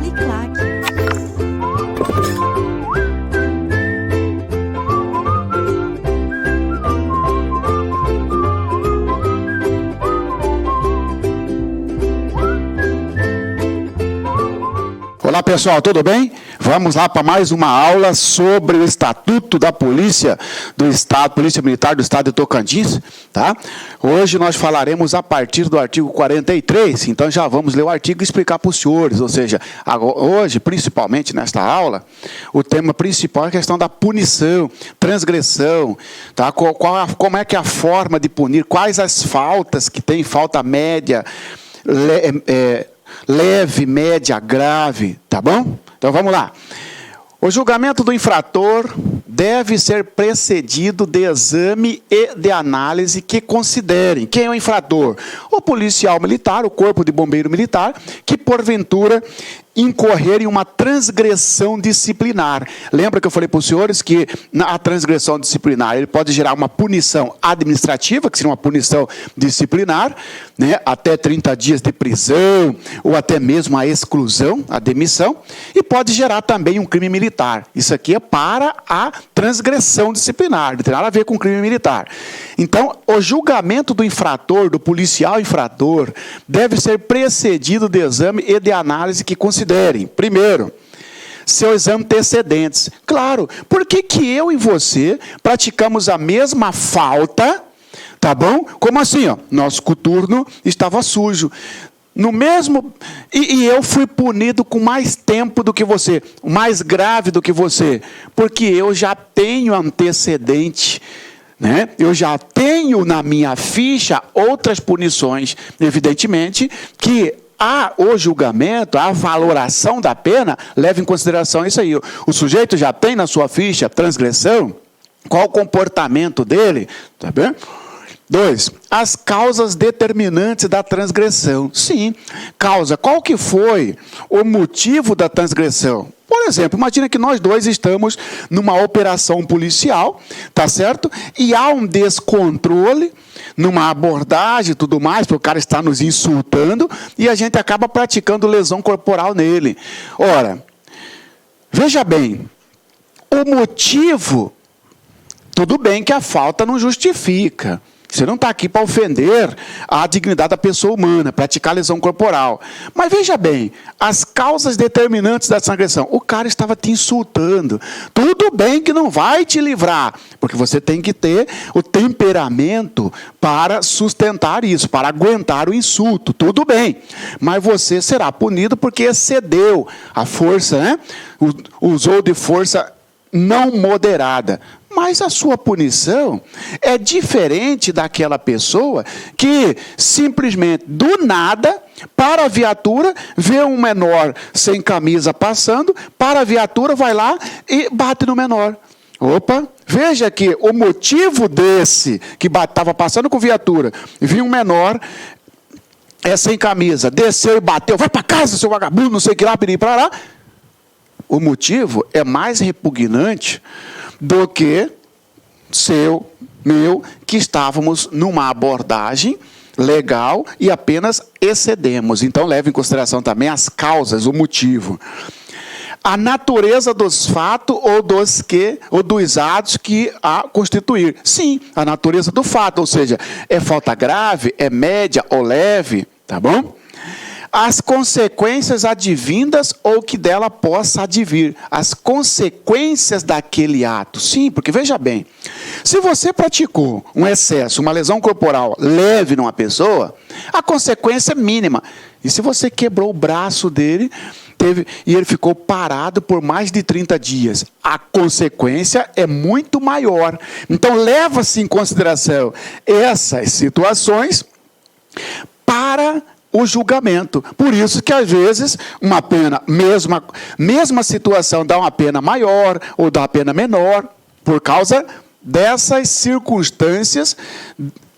Uniclac. Olá pessoal, tudo bem? Vamos lá para mais uma aula sobre o Estatuto da Polícia do Estado, Polícia Militar do Estado de Tocantins, tá? Hoje nós falaremos a partir do artigo 43, então já vamos ler o artigo e explicar para os senhores, ou seja, hoje, principalmente nesta aula, o tema principal é a questão da punição, transgressão, tá? Como é que é a forma de punir, quais as faltas que tem, falta média, leve, média, grave, tá bom? Então vamos lá. O julgamento do infrator deve ser precedido de exame e de análise que considerem quem é o infrator. O policial militar, o corpo de bombeiro militar, que porventura incorrer em uma transgressão disciplinar. Lembra que eu falei para os senhores que a transgressão disciplinar ele pode gerar uma punição administrativa, que seria uma punição disciplinar, né, até 30 dias de prisão, ou até mesmo a exclusão, a demissão, e pode gerar também um crime militar. Isso aqui é para a transgressão disciplinar, não tem nada a ver com crime militar. Então, o julgamento do infrator, do policial infrator, deve ser precedido de exame e de análise que considerem, primeiro, seus antecedentes. Claro, por que eu e você praticamos a mesma falta, tá bom? Como assim, ó? Nosso coturno estava sujo. No mesmo... E eu fui punido com mais tempo do que você, mais grave do que você, porque eu já tenho antecedente, né? Eu já tenho na minha ficha outras punições, evidentemente, que o julgamento, a valoração da pena, leva em consideração isso aí. O sujeito já tem na sua ficha transgressão, qual o comportamento dele, tá bem? 2, as causas determinantes da transgressão. Sim, causa, qual que foi o motivo da transgressão? Por exemplo, imagina que nós dois estamos numa operação policial, tá certo? E há um descontrole, numa abordagem e tudo mais, porque o cara está nos insultando, e a gente acaba praticando lesão corporal nele. Ora, veja bem, o motivo, tudo bem que a falta não justifica. Você não está aqui para ofender a dignidade da pessoa humana, praticar lesão corporal. Mas veja bem, as causas determinantes da transgressão. O cara estava te insultando. Tudo bem que não vai te livrar, porque você tem que ter o temperamento para sustentar isso, para aguentar o insulto. Tudo bem, mas você será punido porque excedeu a força, né? Usou de força não moderada. Mas a sua punição é diferente daquela pessoa que simplesmente, do nada, para a viatura, vê um menor sem camisa passando, para a viatura, vai lá e bate no menor. Opa, veja que o motivo desse que estava passando com viatura, viu um menor sem camisa, desceu e bateu, vai para casa, seu vagabundo, não sei o que lá, para lá. O motivo é mais repugnante do que meu, que estávamos numa abordagem legal e apenas excedemos. Então, leve em consideração também as causas, o motivo. A natureza dos fatos ou dos atos que a constituir. Sim, a natureza do fato, ou seja, é falta grave, é média ou leve, tá bom? As consequências advindas ou que dela possa advir. As consequências daquele ato. Sim, porque veja bem, se você praticou um excesso, uma lesão corporal leve numa pessoa, a consequência é mínima. E se você quebrou o braço dele, e ele ficou parado por mais de 30 dias, a consequência é muito maior. Então, leva-se em consideração essas situações para o julgamento. Por isso que, às vezes, uma pena, mesma situação, dá uma pena maior ou dá uma pena menor, por causa dessas circunstâncias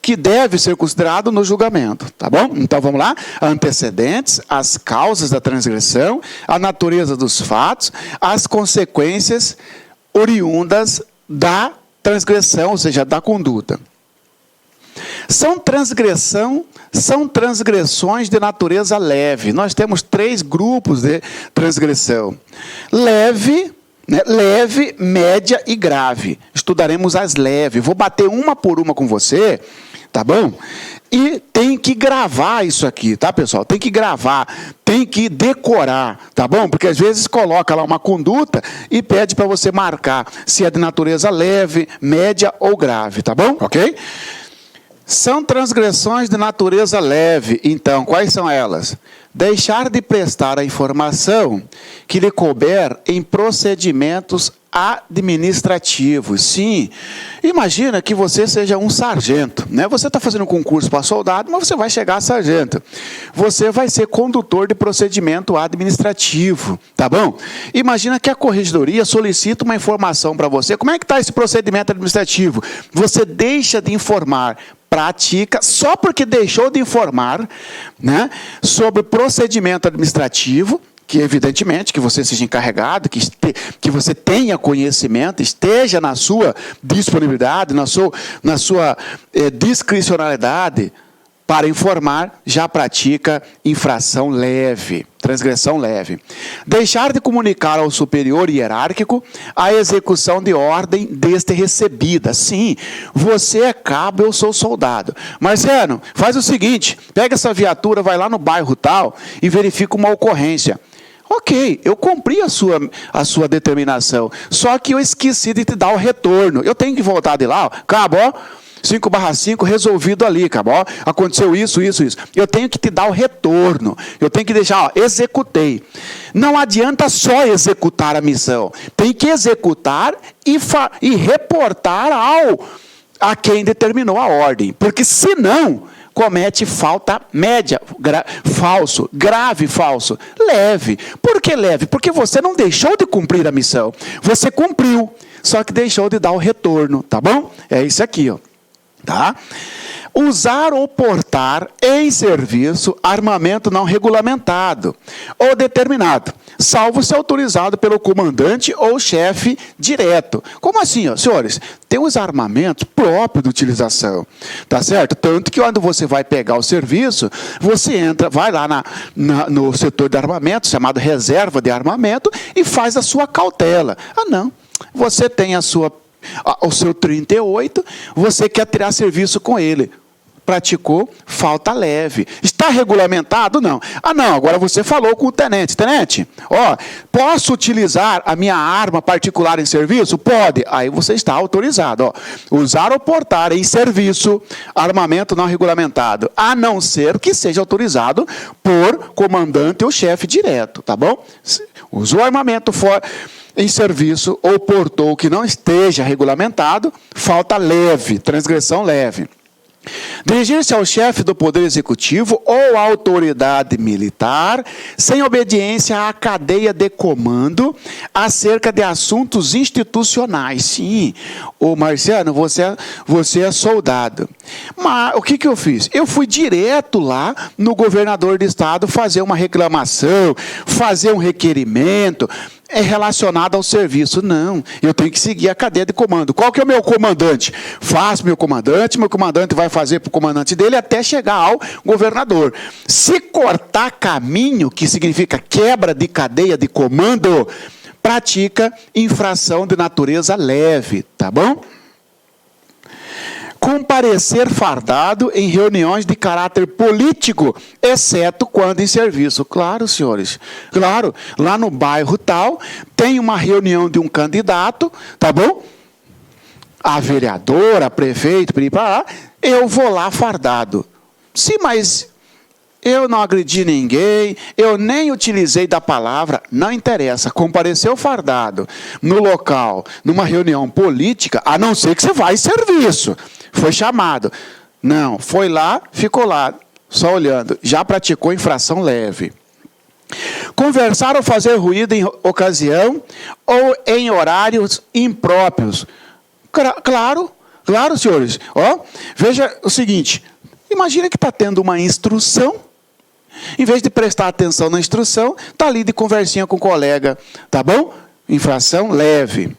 que deve ser considerado no julgamento, tá bom? Então, vamos lá. Antecedentes, as causas da transgressão, a natureza dos fatos, as consequências oriundas da transgressão, ou seja, da conduta. São transgressões de natureza leve. Nós temos 3 grupos de transgressão. Leve, né? Leve, média e grave. Estudaremos as leves. Vou bater uma por uma com você, tá bom? E tem que gravar isso aqui, tá, pessoal? Tem que gravar, tem que decorar, tá bom? Porque às vezes coloca lá uma conduta e pede para você marcar se é de natureza leve, média ou grave, tá bom? Ok? São transgressões de natureza leve. Então, quais são elas? Deixar de prestar a informação que lhe couber em procedimentos administrativos. Sim, imagina que você seja um sargento, né? Você está fazendo um concurso para soldado, mas você vai chegar a sargento. Você vai ser condutor de procedimento administrativo, tá bom? Imagina que a corregedoria solicita uma informação para você. Como é que está esse procedimento administrativo? Você deixa de informar, pratica, só porque deixou de informar, né, sobre procedimento administrativo, que evidentemente que você seja encarregado, que você tenha conhecimento, esteja na sua disponibilidade, na sua discricionalidade para informar, já pratica infração leve, transgressão leve. Deixar de comunicar ao superior hierárquico a execução de ordem deste recebida. Sim, você é cabo, eu sou soldado. Marciano, faz o seguinte, pega essa viatura, vai lá no bairro tal e verifica uma ocorrência. Ok, eu cumpri a sua determinação, só que eu esqueci de te dar o retorno. Eu tenho que voltar de lá, cabo, ó, 5/5 resolvido ali, cabo, ó, aconteceu isso. Eu tenho que te dar o retorno, eu tenho que deixar, ó, executei. Não adianta só executar a missão, tem que executar e reportar a quem determinou a ordem, porque senão comete falta média, falso, grave, falso, leve. Por que leve? Porque você não deixou de cumprir a missão. Você cumpriu, só que deixou de dar o retorno, tá bom? É isso aqui, ó. Tá? Usar ou portar em serviço armamento não regulamentado ou determinado, salvo se autorizado pelo comandante ou chefe direto. Como assim, ó, senhores? Tem os armamentos próprios de utilização, tá certo? Tanto que quando você vai pegar o serviço, você entra, vai lá no setor de armamento, chamado reserva de armamento, e faz a sua cautela. Ah, não, você tem o seu 38, você quer tirar serviço com ele. Praticou falta leve. Está regulamentado? Não. Ah, não, agora você falou com o tenente. Tenente, ó, posso utilizar a minha arma particular em serviço? Pode. Aí você está autorizado. Ó. Usar ou portar em serviço armamento não regulamentado, a não ser que seja autorizado por comandante ou chefe direto, tá bom? Usou armamento em serviço ou portou que não esteja regulamentado, falta leve, transgressão leve. Dirigir-se ao chefe do Poder Executivo ou à autoridade militar, sem obediência à cadeia de comando, acerca de assuntos institucionais. Sim, ô Marciano, você é soldado. Mas o que eu fiz? Eu fui direto lá no governador do estado fazer uma reclamação, fazer um requerimento relacionado ao serviço. Não, eu tenho que seguir a cadeia de comando. Qual que é o meu comandante? Faço meu comandante vai fazer para o comandante dele até chegar ao governador. Se cortar caminho, que significa quebra de cadeia de comando, pratica infração de natureza leve, tá bom? Comparecer fardado em reuniões de caráter político, exceto quando em serviço. Claro, senhores. Claro, lá no bairro tal, tem uma reunião de um candidato, tá bom? A vereadora, a prefeito, eu vou lá fardado. Sim, mas eu não agredi ninguém, eu nem utilizei da palavra, não interessa. Compareceu fardado no local, numa reunião política, a não ser que você vá em serviço. Foi chamado. Não, foi lá, ficou lá, só olhando. Já praticou infração leve. Conversar ou fazer ruído em ocasião ou em horários impróprios. Claro, senhores. Ó, veja o seguinte, imagina que está tendo uma instrução, em vez de prestar atenção na instrução, está ali de conversinha com o colega, tá bom? Infração leve.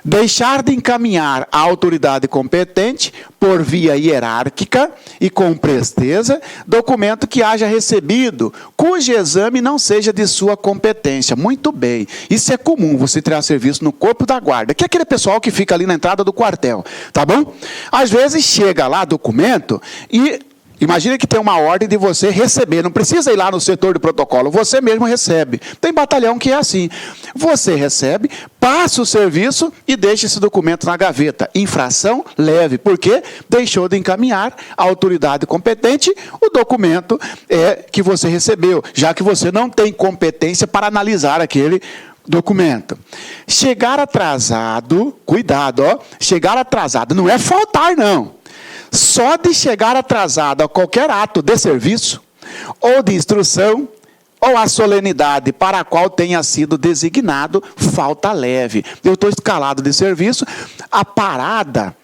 Deixar de encaminhar à autoridade competente, por via hierárquica e com presteza, documento que haja recebido, cujo exame não seja de sua competência. Muito bem. Isso é comum, você tirar serviço no corpo da guarda, que é aquele pessoal que fica ali na entrada do quartel, tá bom? Às vezes chega lá documento e imagina que tem uma ordem de você receber, não precisa ir lá no setor de protocolo, você mesmo recebe. Tem batalhão que é assim. Você recebe, passa o serviço e deixa esse documento na gaveta. Infração leve, porque deixou de encaminhar à autoridade competente o documento que você recebeu, já que você não tem competência para analisar aquele documento. Chegar atrasado, cuidado, ó, chegar atrasado não é faltar, não. Só de chegar atrasado a qualquer ato de serviço, ou de instrução, ou a solenidade para a qual tenha sido designado, falta leve. Eu estou escalado de serviço, a parada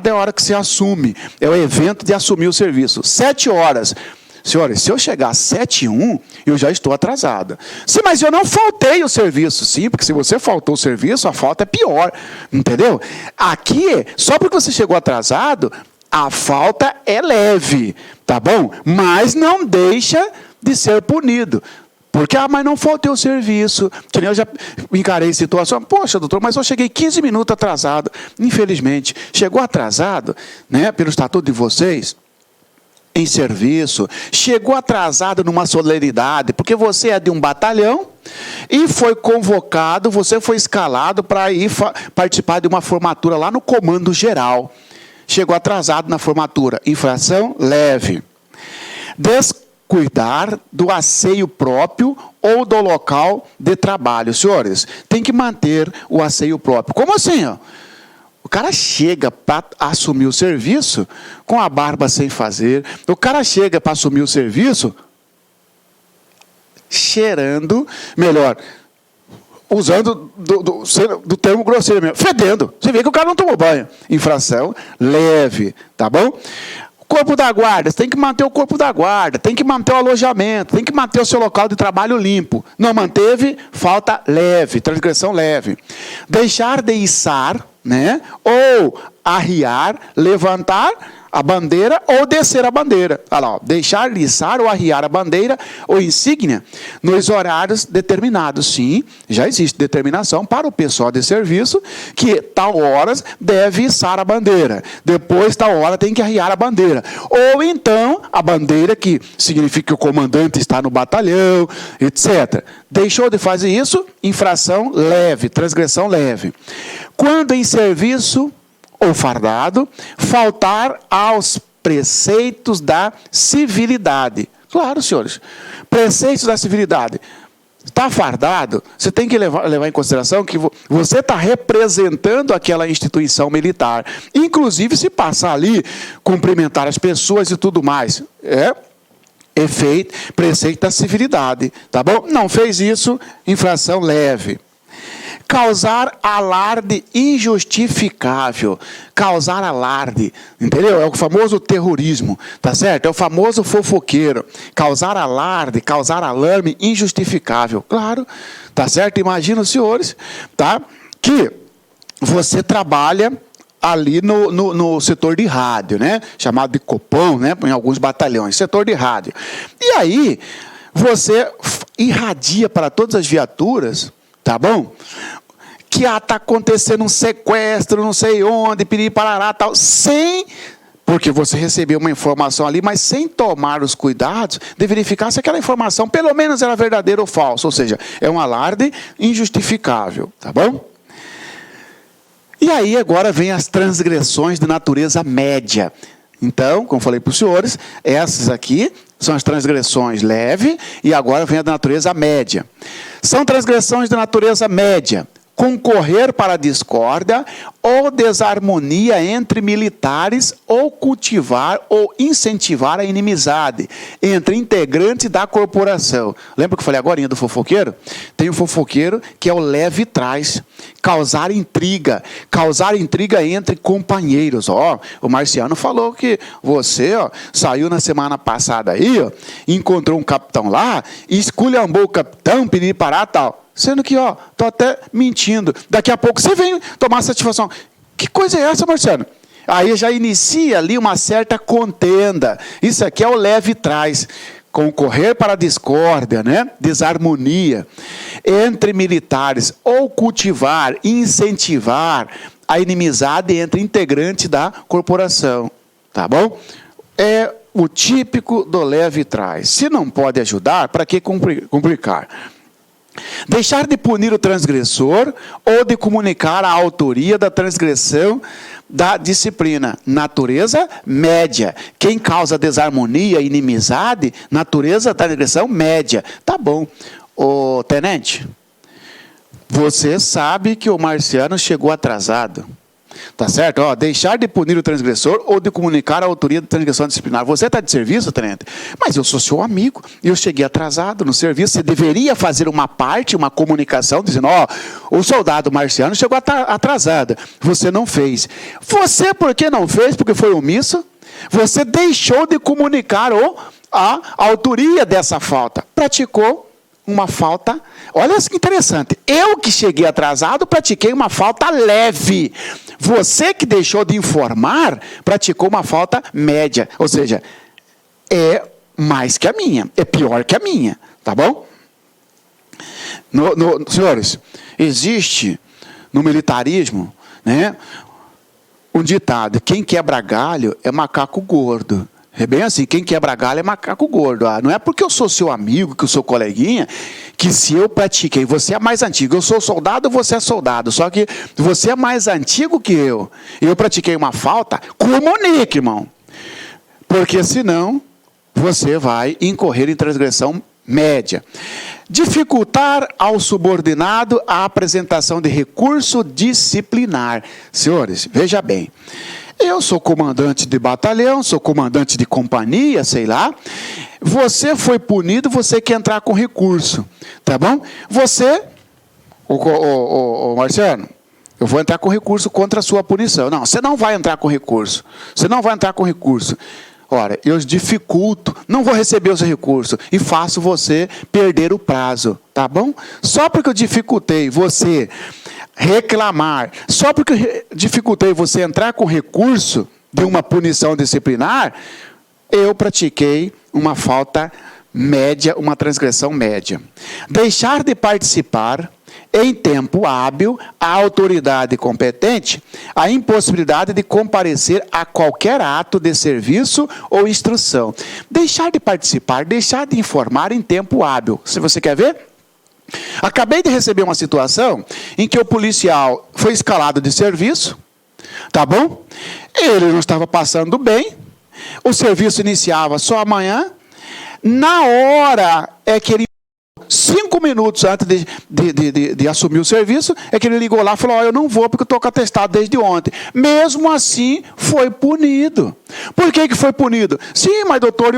é a hora que se assume, é o evento de assumir o serviço. 7 horas. Senhores, se eu chegar às 7h01, eu já estou atrasada. Sim, mas eu não faltei o serviço. Sim, porque se você faltou o serviço, a falta é pior. Entendeu? Aqui, só porque você chegou atrasado, a falta é leve, tá bom? Mas não deixa de ser punido. Porque, mas não faltei o serviço. Que nem eu já encarei situação. Poxa, doutor, mas eu cheguei 15 minutos atrasado. Infelizmente, chegou atrasado, né, pelo estatuto de vocês, em serviço, chegou atrasado numa solenidade, porque você é de um batalhão e foi convocado, você foi escalado para ir participar de uma formatura lá no Comando Geral. Chegou atrasado na formatura, infração leve. Descuidar do asseio próprio ou do local de trabalho. Senhores, tem que manter o asseio próprio. Como assim? Ó? O cara chega para assumir o serviço com a barba sem fazer. O cara chega para assumir o serviço cheirando, melhor, usando do termo grosseiro mesmo, fedendo. Você vê que o cara não tomou banho. Infração leve, tá bom? Corpo da guarda, você tem que manter o corpo da guarda, tem que manter o alojamento, tem que manter o seu local de trabalho limpo. Não manteve, falta leve, transgressão leve. Deixar de içar, né, ou arriar, levantar a bandeira ou descer a bandeira. Olha lá, ó, deixar de içar ou arriar a bandeira ou insígnia nos horários determinados. Sim, já existe determinação para o pessoal de serviço que tal horas deve içar a bandeira. Depois, tal hora, tem que arriar a bandeira. Ou então, a bandeira que significa que o comandante está no batalhão, etc. Deixou de fazer isso, infração leve, transgressão leve. Quando em serviço ou fardado, faltar aos preceitos da civilidade. Claro, senhores, preceitos da civilidade. Está fardado, você tem que levar em consideração que você está representando aquela instituição militar. Inclusive, se passar ali, cumprimentar as pessoas e tudo mais. Efeito, preceito da civilidade. Tá bom? Não fez isso, infração leve. Causar alarde injustificável. Causar alarde, entendeu? É o famoso terrorismo, tá certo? É o famoso fofoqueiro. Causar alarde, causar alarme injustificável. Claro, tá certo? Imagina os senhores, tá? Que você trabalha ali no setor de rádio, né? Chamado de Copom, né? Em alguns batalhões, setor de rádio. E aí, você irradia para todas as viaturas, tá bom? Que está acontecendo um sequestro, não sei onde, piriri, parará, tal, porque você recebeu uma informação ali, mas sem tomar os cuidados de verificar se aquela informação, pelo menos, era verdadeira ou falsa. Ou seja, é um alarde injustificável, tá bom? E aí, agora, vem as transgressões de natureza média. Então, como falei para os senhores, essas aqui são as transgressões leve e agora vem a da natureza média. São transgressões de natureza média. Concorrer para a discórdia ou desarmonia entre militares ou cultivar ou incentivar a inimizade entre integrantes da corporação. Lembra que eu falei agora do fofoqueiro? Tem o fofoqueiro que é o leve trás. Causar intriga entre companheiros. O Marciano falou que você saiu na semana passada aí, encontrou um capitão lá, esculhambou o capitão, pediu parar tal. Sendo que, ó, estou até mentindo. Daqui a pouco você vem tomar satisfação. Que coisa é essa, Marciano? Aí já inicia ali uma certa contenda. Isso aqui é o leve trás. Concorrer para a discórdia, né? Desarmonia entre militares, ou cultivar, incentivar a inimizade entre integrantes da corporação. Tá bom? É o típico do leve trás. Se não pode ajudar, para que complicar? Deixar de punir o transgressor ou de comunicar a autoria da transgressão da disciplina. Natureza média. Quem causa desarmonia, inimizade, natureza da transgressão média. Tá bom. Ô, tenente, você sabe que o Marciano chegou atrasado. Tá certo? Ó, deixar de punir o transgressor ou de comunicar a autoria da transgressão disciplinar. Você está de serviço, tenente? Mas eu sou seu amigo. Eu cheguei atrasado no serviço. Você deveria fazer uma parte, uma comunicação, dizendo, ó, o soldado Marciano chegou atrasado. Você não fez. Você, por que não fez? Porque foi omisso. Você deixou de comunicar a autoria dessa falta. Praticou uma falta. Olha que interessante. Eu que cheguei atrasado, pratiquei uma falta leve. Você que deixou de informar, praticou uma falta média. Ou seja, é mais que a minha. É pior que a minha. Tá bom? Senhores, existe no militarismo, né, um ditado: quem quebra galho é macaco gordo. É bem assim, quem quebra galho é macaco gordo. Ah, não é porque eu sou seu amigo, que eu sou coleguinha, que se eu pratiquei, você é mais antigo. Eu sou soldado, você é soldado. Só que você é mais antigo que eu. Eu pratiquei uma falta, comunique, irmão. Porque senão, você vai incorrer em transgressão média. Dificultar ao subordinado a apresentação de recurso disciplinar. Senhores, veja bem. Eu sou comandante de batalhão, sou comandante de companhia, sei lá. Você foi punido, você quer entrar com recurso, tá bom? Você, Marciano, eu vou entrar com recurso contra a sua punição. Não, você não vai entrar com recurso. Você não vai entrar com recurso. Ora, eu dificulto, não vou receber os recursos e faço você perder o prazo, tá bom? Só porque eu dificultei você reclamar, só porque eu dificultei você entrar com recurso de uma punição disciplinar, eu pratiquei uma falta média, uma transgressão média. Deixar de participar em tempo hábil a autoridade competente, a impossibilidade de comparecer a qualquer ato de serviço ou instrução. Deixar de participar, deixar de informar em tempo hábil. Se você quer ver? Acabei de receber uma situação em que o policial foi escalado de serviço, tá bom? Ele não estava passando bem, o serviço iniciava só amanhã, na hora é que ele, 5 minutos antes de assumir o serviço, é que ele ligou lá e falou, eu não vou porque eu estou com atestado desde ontem. Mesmo assim, foi punido. Por que foi punido? Sim, mas doutor,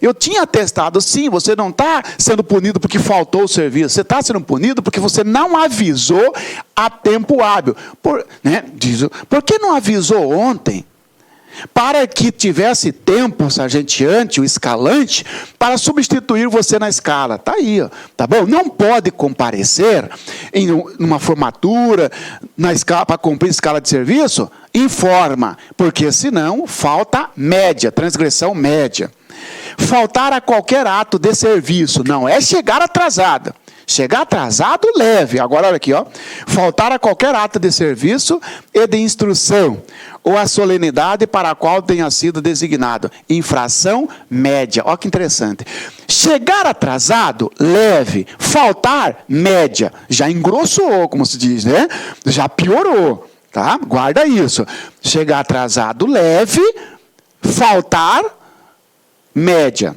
eu tinha atestado. Sim, você não está sendo punido porque faltou o serviço. Você está sendo punido porque você não avisou a tempo hábil. Por que não avisou ontem? Para que tivesse tempo, o sargenteante, o escalante, para substituir você na escala. Está aí, ó, tá bom? Não pode comparecer em uma formatura, na escala, para cumprir escala de serviço? Informa, porque senão falta média, transgressão média. Faltar a qualquer ato de serviço, não é chegar atrasado. Chegar atrasado, leve. Agora, olha aqui, ó. Faltar a qualquer ato de serviço e de instrução, ou a solenidade para a qual tenha sido designado. Infração média. Olha que interessante. Chegar atrasado, leve. Faltar, média. Já engrossou, como se diz, né? Já piorou, tá? Guarda isso. Chegar atrasado, leve. Faltar, média.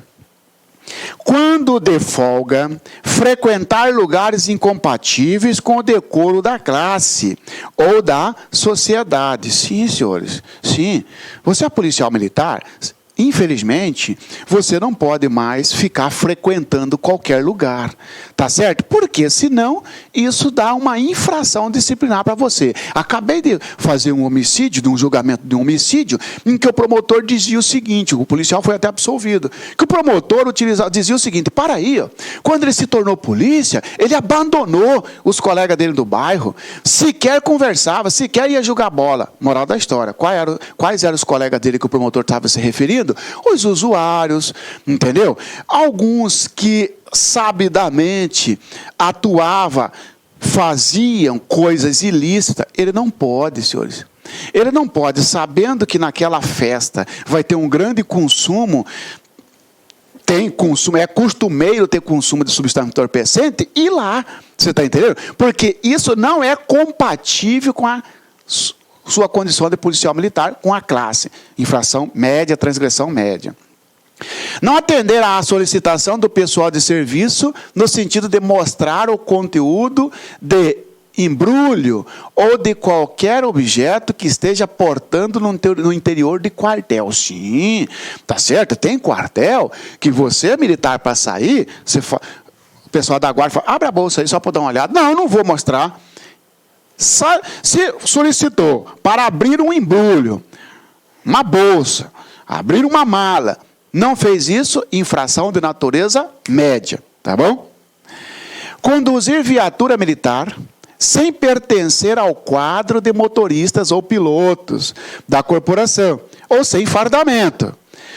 Quando de folga, frequentar lugares incompatíveis com o decoro da classe ou da sociedade. Sim, senhores, sim. Você é policial militar, infelizmente, você não pode mais ficar frequentando qualquer lugar, tá certo? Porque senão isso dá uma infração disciplinar para você. Acabei de fazer um homicídio, de um julgamento de um homicídio, em que o promotor dizia o seguinte, o policial foi até absolvido, que o promotor dizia o seguinte, para aí, ó, quando ele se tornou polícia, ele abandonou os colegas dele do bairro, sequer conversava, sequer ia jogar bola. Moral da história, quais eram os colegas dele que o promotor estava se referindo? Os usuários, entendeu? Alguns que sabidamente atuavam, faziam coisas ilícitas. Ele não pode, senhores. Ele não pode, sabendo que naquela festa vai ter um grande consumo, é costumeiro ter consumo de substância entorpecente, ir lá, você está entendendo? Porque isso não é compatível com a sua condição de policial militar, com a classe, infração média, transgressão média. Não atender à solicitação do pessoal de serviço, no sentido de mostrar o conteúdo de embrulho ou de qualquer objeto que esteja portando no interior de quartel. Sim, tá certo? Tem quartel que você, militar, para sair, o pessoal da guarda fala, abre a bolsa aí só para dar uma olhada. Não, eu não vou mostrar. Se solicitou para abrir um embrulho, uma bolsa, abrir uma mala, não fez isso, infração de natureza média, tá bom? Conduzir viatura militar sem pertencer ao quadro de motoristas ou pilotos da corporação, ou sem fardamento,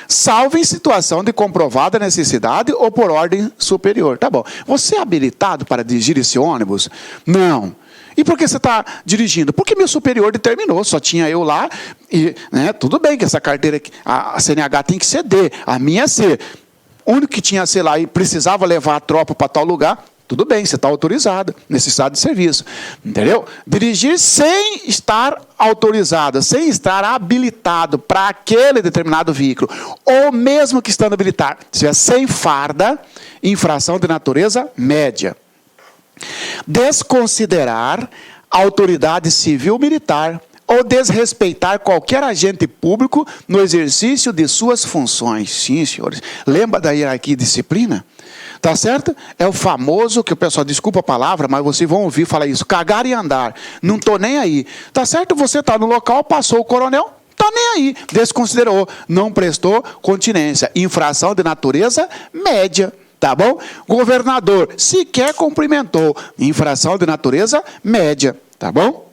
salvo em situação de comprovada necessidade ou por ordem superior. Tá bom. Você é habilitado para dirigir esse ônibus? Não. E por que você está dirigindo? Porque meu superior determinou, só tinha eu lá, e tudo bem que essa carteira, a CNH tem que ser D, a minha é C. O único que tinha C lá e precisava levar a tropa para tal lugar, tudo bem, você está autorizado, nesse estado de serviço. Entendeu? Dirigir sem estar autorizado, sem estar habilitado para aquele determinado veículo, ou mesmo que estando habilitado, se é sem farda, infração de natureza média. Desconsiderar a autoridade civil militar ou desrespeitar qualquer agente público no exercício de suas funções. Sim, senhores. Lembra da hierarquia e disciplina? Tá certo? É o famoso, que o pessoal, desculpa a palavra, mas vocês vão ouvir falar isso, cagar e andar. Não estou nem aí. Tá certo? Você está no local, passou o coronel, está nem aí. Desconsiderou, não prestou continência. Infração de natureza média. Tá bom? Governador sequer cumprimentou. Infração de natureza média. Tá bom?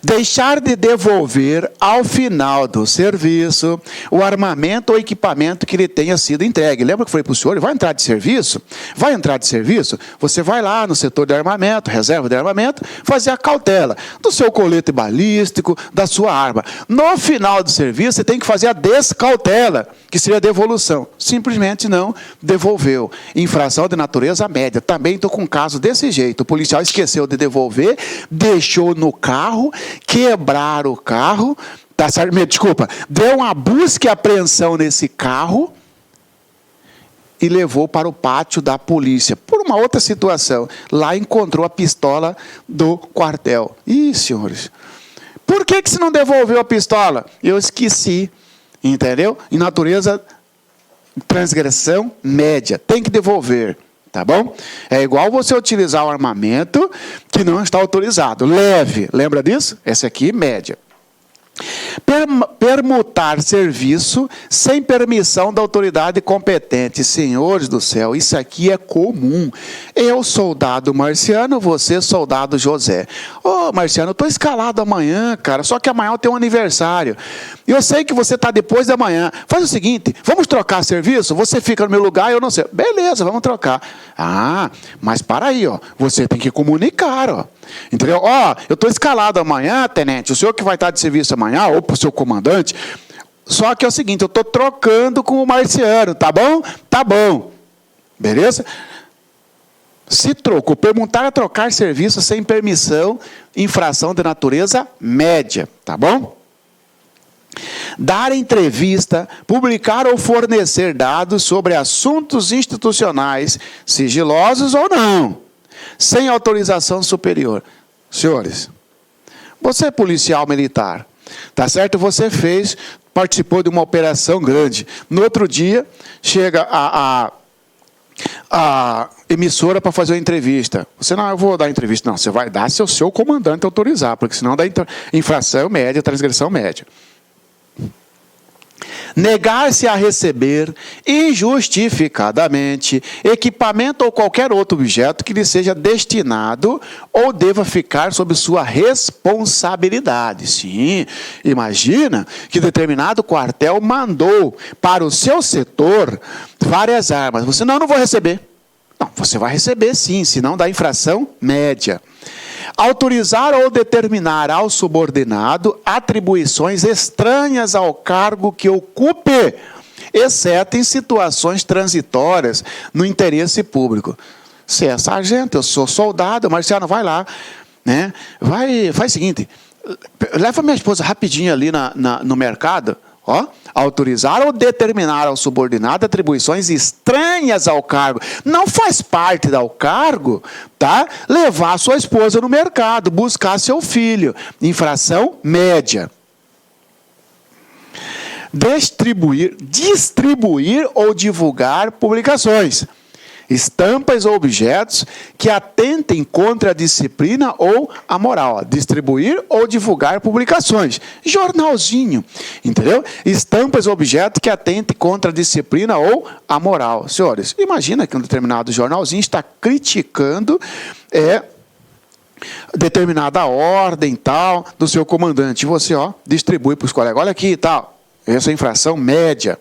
Deixar de devolver ao final do serviço o armamento ou equipamento que lhe tenha sido entregue. Lembra que eu falei para o senhor, vai entrar de serviço? Vai entrar de serviço? Você vai lá no setor de armamento, reserva de armamento, fazer a cautela do seu colete balístico, da sua arma. No final do serviço, você tem que fazer a descautela, que seria a devolução. Simplesmente não devolveu. Infração de natureza média. Também estou com um caso desse jeito. O policial esqueceu de devolver, deixou no carro, quebraram o carro, tá certo? Desculpa, deu uma busca e apreensão nesse carro e levou para o pátio da polícia. Por uma outra situação, lá encontrou a pistola do quartel. Ih, senhores, por que você não devolveu a pistola? Eu esqueci, entendeu? Em natureza, transgressão média, tem que devolver. Tá bom? É igual você utilizar o armamento que não está autorizado. Leve, lembra disso? Essa aqui, média. Permutar serviço sem permissão da autoridade competente. Senhores do céu, isso aqui é comum. Eu, soldado Marciano, você, soldado José. Ô, Marciano, eu estou escalado amanhã, cara, só que amanhã eu tenho um aniversário. Eu sei que você está depois da manhã. Faz o seguinte, vamos trocar serviço? Você fica no meu lugar, eu não sei. Beleza, vamos trocar. Ah, mas para aí, ó, você tem que comunicar, ó. Entendeu? Ó, eu estou escalado amanhã, tenente, o senhor que vai estar de serviço amanhã, ou para o seu comandante, só que é o seguinte, eu estou trocando com o Marciano, tá bom? Tá bom. Beleza? Se trocou, perguntar a trocar serviço sem permissão, infração de natureza média, tá bom? Dar entrevista, publicar ou fornecer dados sobre assuntos institucionais, sigilosos ou não, sem autorização superior. Senhores, você é policial militar, tá certo? Você fez participou de uma operação grande. No outro dia, chega a emissora para fazer uma entrevista. Você, não, eu vou dar entrevista. Não, você vai dar se o seu comandante autorizar, porque senão dá infração média, transgressão média. Negar-se a receber injustificadamente equipamento ou qualquer outro objeto que lhe seja destinado ou deva ficar sob sua responsabilidade. Sim, imagina que determinado quartel mandou para o seu setor várias armas. Você, não vou receber. Não, você vai receber sim, senão dá infração média. Autorizar ou determinar ao subordinado atribuições estranhas ao cargo que ocupe, exceto em situações transitórias no interesse público. Você é sargento, eu sou soldado, Marciano, vai lá, né? Faz o seguinte, leva minha esposa rapidinho ali no mercado, ó, autorizar ou determinar ao subordinado atribuições estranhas ao cargo. Não faz parte do cargo, tá? Levar sua esposa no mercado, buscar seu filho. Infração média. Distribuir ou divulgar publicações, estampas ou objetos que atentem contra a disciplina ou a moral. Distribuir ou divulgar publicações. Jornalzinho, entendeu? Estampas ou objetos que atentem contra a disciplina ou a moral. Senhores, imagina que um determinado jornalzinho está criticando determinada ordem tal do seu comandante. E você, distribui para os colegas. Olha aqui e tal. Essa é a infração média.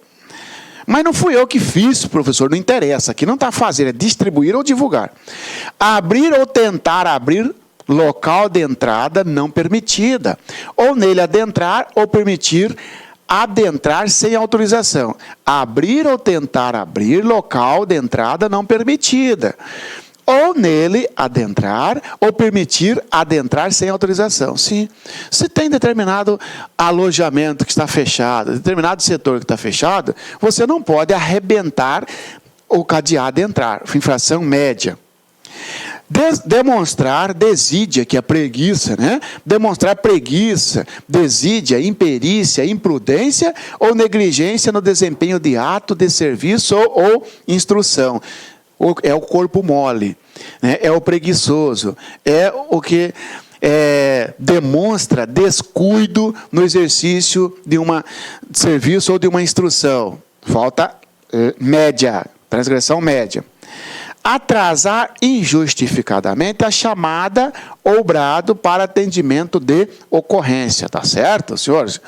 Mas não fui eu que fiz, professor, não interessa. Aqui não está fazendo, é distribuir ou divulgar. Abrir ou tentar abrir local de entrada não permitida. Ou nele adentrar ou permitir adentrar sem autorização. Abrir ou tentar abrir local de entrada não permitida. Ou nele adentrar ou permitir adentrar sem autorização. Sim, se tem determinado alojamento que está fechado, determinado setor que está fechado, você não pode arrebentar ou cadear de entrar. Infração média. Demonstrar desídia, que é preguiça, né? Demonstrar preguiça, desídia, imperícia, imprudência ou negligência no desempenho de ato de serviço ou instrução. É o corpo mole, né? É o preguiçoso, é o que demonstra descuido no exercício de um serviço ou de uma instrução. Falta média, transgressão média. Atrasar injustificadamente a chamada ou brado para atendimento de ocorrência, tá certo, senhores?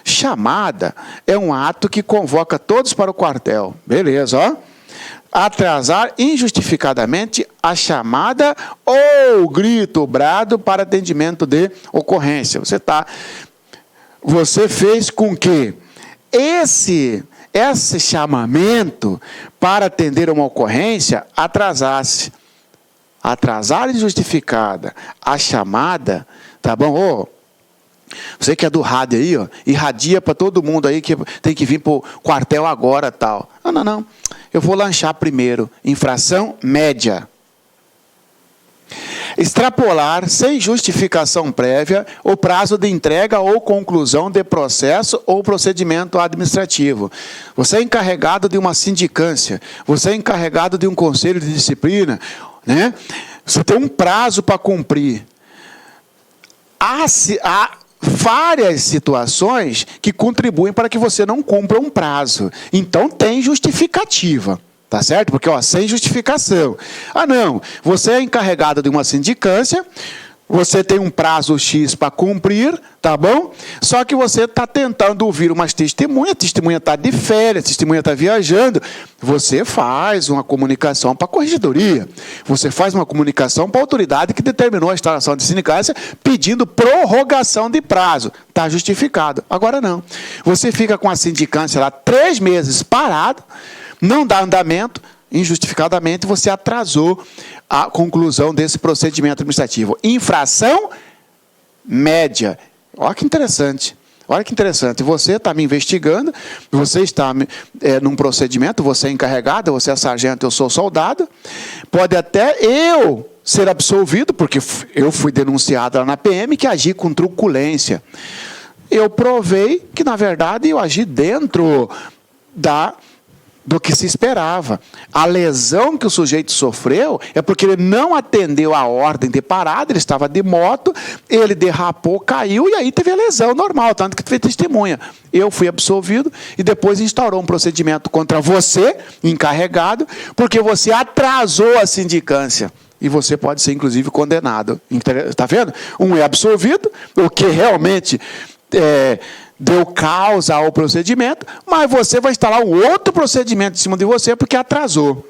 Chamada é um ato que convoca todos para o quartel, beleza, ó? Atrasar injustificadamente a chamada ou grito, ou brado para atendimento de ocorrência. Você fez com que esse chamamento para atender uma ocorrência atrasasse. Atrasar injustificada a chamada, tá bom? Você que é do rádio aí, irradia para todo mundo aí que tem que vir para o quartel agora, tal. Não. Eu vou lanchar primeiro. Infração média. Extrapolar, sem justificação prévia, o prazo de entrega ou conclusão de processo ou procedimento administrativo. Você é encarregado de uma sindicância, você é encarregado de um conselho de disciplina, né? Você tem um prazo para cumprir. Há várias situações que contribuem para que você não cumpra um prazo. Então, tem justificativa. Tá certo? Porque, sem justificação. Não, você é encarregado de uma sindicância, você tem um prazo X para cumprir, tá bom? Só que você está tentando ouvir umas testemunhas, a testemunha está de férias, a testemunha está viajando. Você faz uma comunicação para a corregedoria, você faz uma comunicação para a autoridade que determinou a instalação de sindicância pedindo prorrogação de prazo. Está justificado. Agora não. Você fica com a sindicância lá 3 meses parado, não dá andamento, injustificadamente você atrasou a conclusão desse procedimento administrativo. Infração média. Olha que interessante. Você está me investigando, você está num procedimento, você é encarregado, você é sargento, eu sou soldado. Pode até eu ser absolvido, porque eu fui denunciado lá na PM que agi com truculência. eu provei que, na verdade, eu agi dentro do que se esperava. A lesão que o sujeito sofreu é porque ele não atendeu a ordem de parada, ele estava de moto, ele derrapou, caiu, e aí teve a lesão normal, tanto que teve testemunha. Eu fui absolvido e depois instaurou um procedimento contra você, encarregado, porque você atrasou a sindicância. E você pode ser, inclusive, condenado. Está vendo? Um é absolvido, o que realmente deu causa ao procedimento, mas você vai instalar um outro procedimento em cima de você porque atrasou.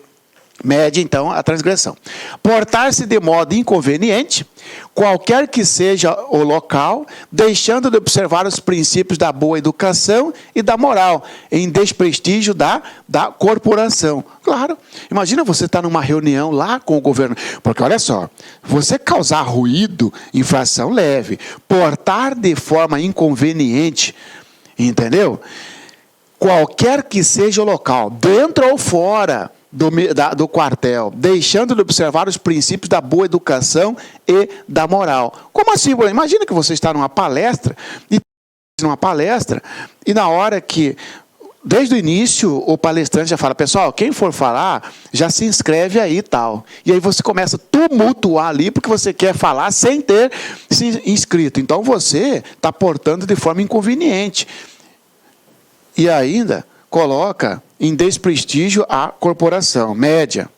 Mede, então, a transgressão. Portar-se de modo inconveniente, qualquer que seja o local, deixando de observar os princípios da boa educação e da moral, em desprestígio da corporação. Claro, imagina você estar numa reunião lá com o governo, porque olha só, você causar ruído, infração leve, portar de forma inconveniente, entendeu? Qualquer que seja o local, dentro ou fora do quartel, deixando de observar os princípios da boa educação e da moral. Como assim? Imagina que você está numa palestra, e na hora que, desde o início, o palestrante já fala, pessoal, quem for falar, já se inscreve aí e tal. E aí você começa a tumultuar ali, porque você quer falar sem ter se inscrito. Então você está portando de forma inconveniente. E ainda coloca em desprestígio a corporação. Média.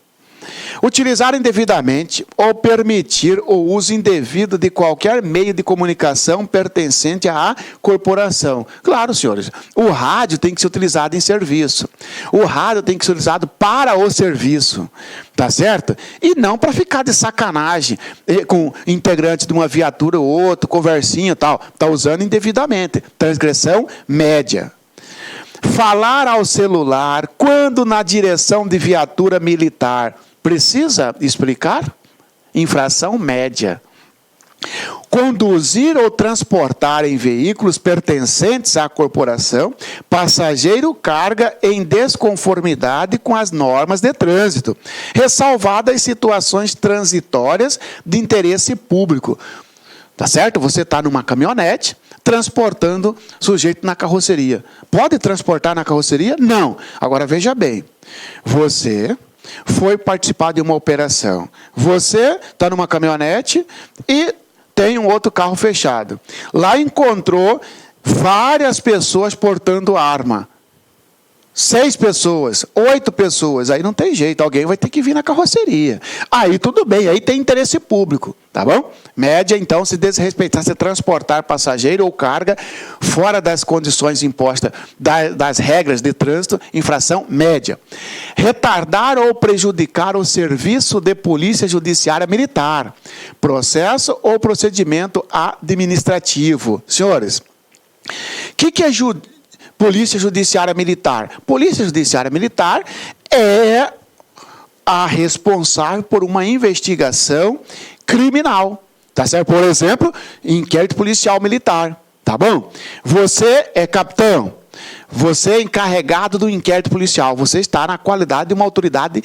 Utilizar indevidamente ou permitir o uso indevido de qualquer meio de comunicação pertencente à corporação. Claro, senhores, o rádio tem que ser utilizado em serviço. O rádio tem que ser utilizado para o serviço. Tá certo? E não para ficar de sacanagem com integrantes de uma viatura ou outro, conversinha e tal. Está usando indevidamente. Transgressão média. Falar ao celular quando na direção de viatura militar. Precisa explicar? Infração média. Conduzir ou transportar em veículos pertencentes à corporação, passageiro carga em desconformidade com as normas de trânsito, ressalvadas as situações transitórias de interesse público. Tá certo? Você está numa caminhonete, transportando sujeito na carroceria. Pode transportar na carroceria? Não. Agora, veja bem. Você foi participar de uma operação. Você está numa caminhonete e tem um outro carro fechado. Lá encontrou várias pessoas portando arma. 6 pessoas, 8 pessoas, aí não tem jeito, alguém vai ter que vir na carroceria. Aí tudo bem, aí tem interesse público, tá bom? Média, então, se desrespeitar, se transportar passageiro ou carga fora das condições impostas das regras de trânsito, infração média. Retardar ou prejudicar o serviço de polícia judiciária militar, processo ou procedimento administrativo. Senhores, o que é Polícia Judiciária Militar? Polícia Judiciária Militar é a responsável por uma investigação criminal. Tá certo? Por exemplo, inquérito policial militar. Tá bom? Você é capitão. Você é encarregado do inquérito policial. Você está na qualidade de uma autoridade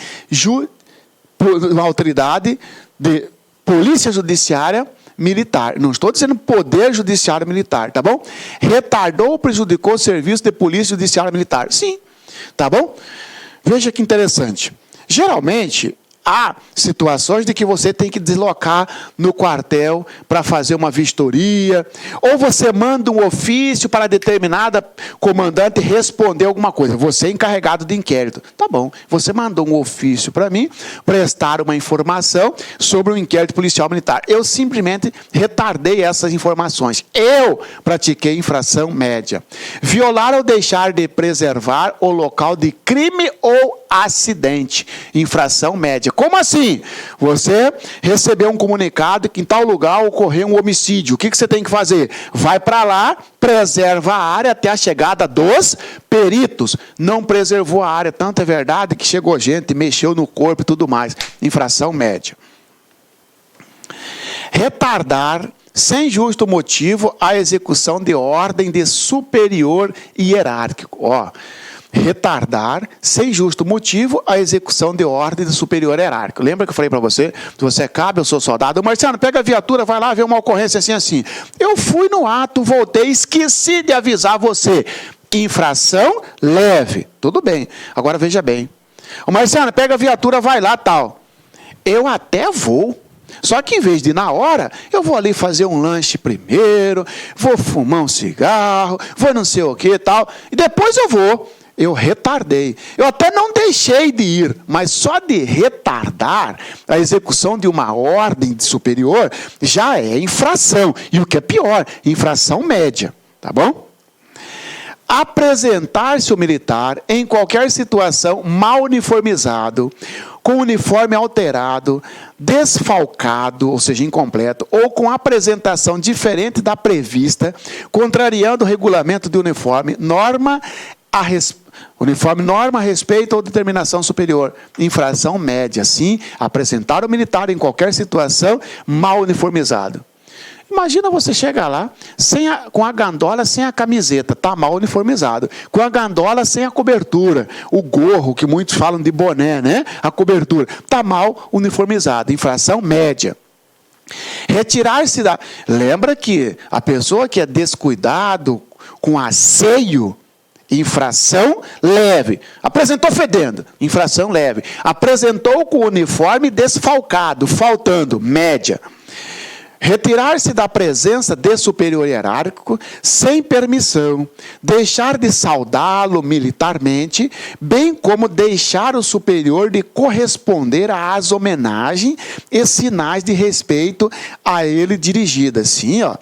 de Polícia Judiciária Militar. Não estou dizendo Poder Judiciário Militar, tá bom? Retardou ou prejudicou o serviço de Polícia Judiciária Militar? Sim, tá bom? Veja que interessante. Geralmente, há situações de que você tem que deslocar no quartel para fazer uma vistoria, ou você manda um ofício para determinada comandante responder alguma coisa. Você é encarregado de inquérito. Tá bom, você mandou um ofício para mim, prestar uma informação sobre o inquérito policial militar. Eu simplesmente retardei essas informações. Eu pratiquei infração média. Violar ou deixar de preservar o local de crime ou acidente. Infração média. Como assim? Você recebeu um comunicado que em tal lugar ocorreu um homicídio. O que você tem que fazer? Vai para lá, preserva a área até a chegada dos peritos. Não preservou a área. Tanto é verdade que chegou gente, mexeu no corpo e tudo mais. Infração média. Retardar, sem justo motivo, a execução de ordem de superior hierárquico. retardar, sem justo motivo, a execução de ordem de superior hierárquico. Lembra que eu falei para você? Se você cabe, eu sou soldado. Marciano, pega a viatura, vai lá ver uma ocorrência assim. Eu fui no ato, voltei, esqueci de avisar você. Infração leve. Tudo bem. Agora veja bem. Marciano, pega a viatura, vai lá, tal. Eu até vou. Só que em vez de ir na hora, eu vou ali fazer um lanche primeiro, vou fumar um cigarro, vou não sei o que tal, e depois eu vou. Eu retardei. Eu até não deixei de ir, mas só de retardar a execução de uma ordem superior já é infração. E o que é pior, infração média. Tá bom? Apresentar-se o militar em qualquer situação mal uniformizado, com uniforme alterado, desfalcado, ou seja, incompleto, ou com apresentação diferente da prevista, contrariando o regulamento de uniforme, norma a respeito ou determinação superior. Infração média, sim, apresentar o militar em qualquer situação mal uniformizado. Imagina você chegar lá com a gandola sem a camiseta, está mal uniformizado. Com a gandola sem a cobertura, o gorro, que muitos falam de boné, né? A cobertura, está mal uniformizado. Infração média. Retirar-se da... Lembra que a pessoa que é descuidado com asseio, infração leve. Apresentou fedendo, infração leve. Apresentou com o uniforme desfalcado, faltando, média. Retirar-se da presença de superior hierárquico sem permissão, deixar de saudá-lo militarmente, bem como deixar o superior de corresponder às homenagens e sinais de respeito a ele dirigidas. Sim, ó.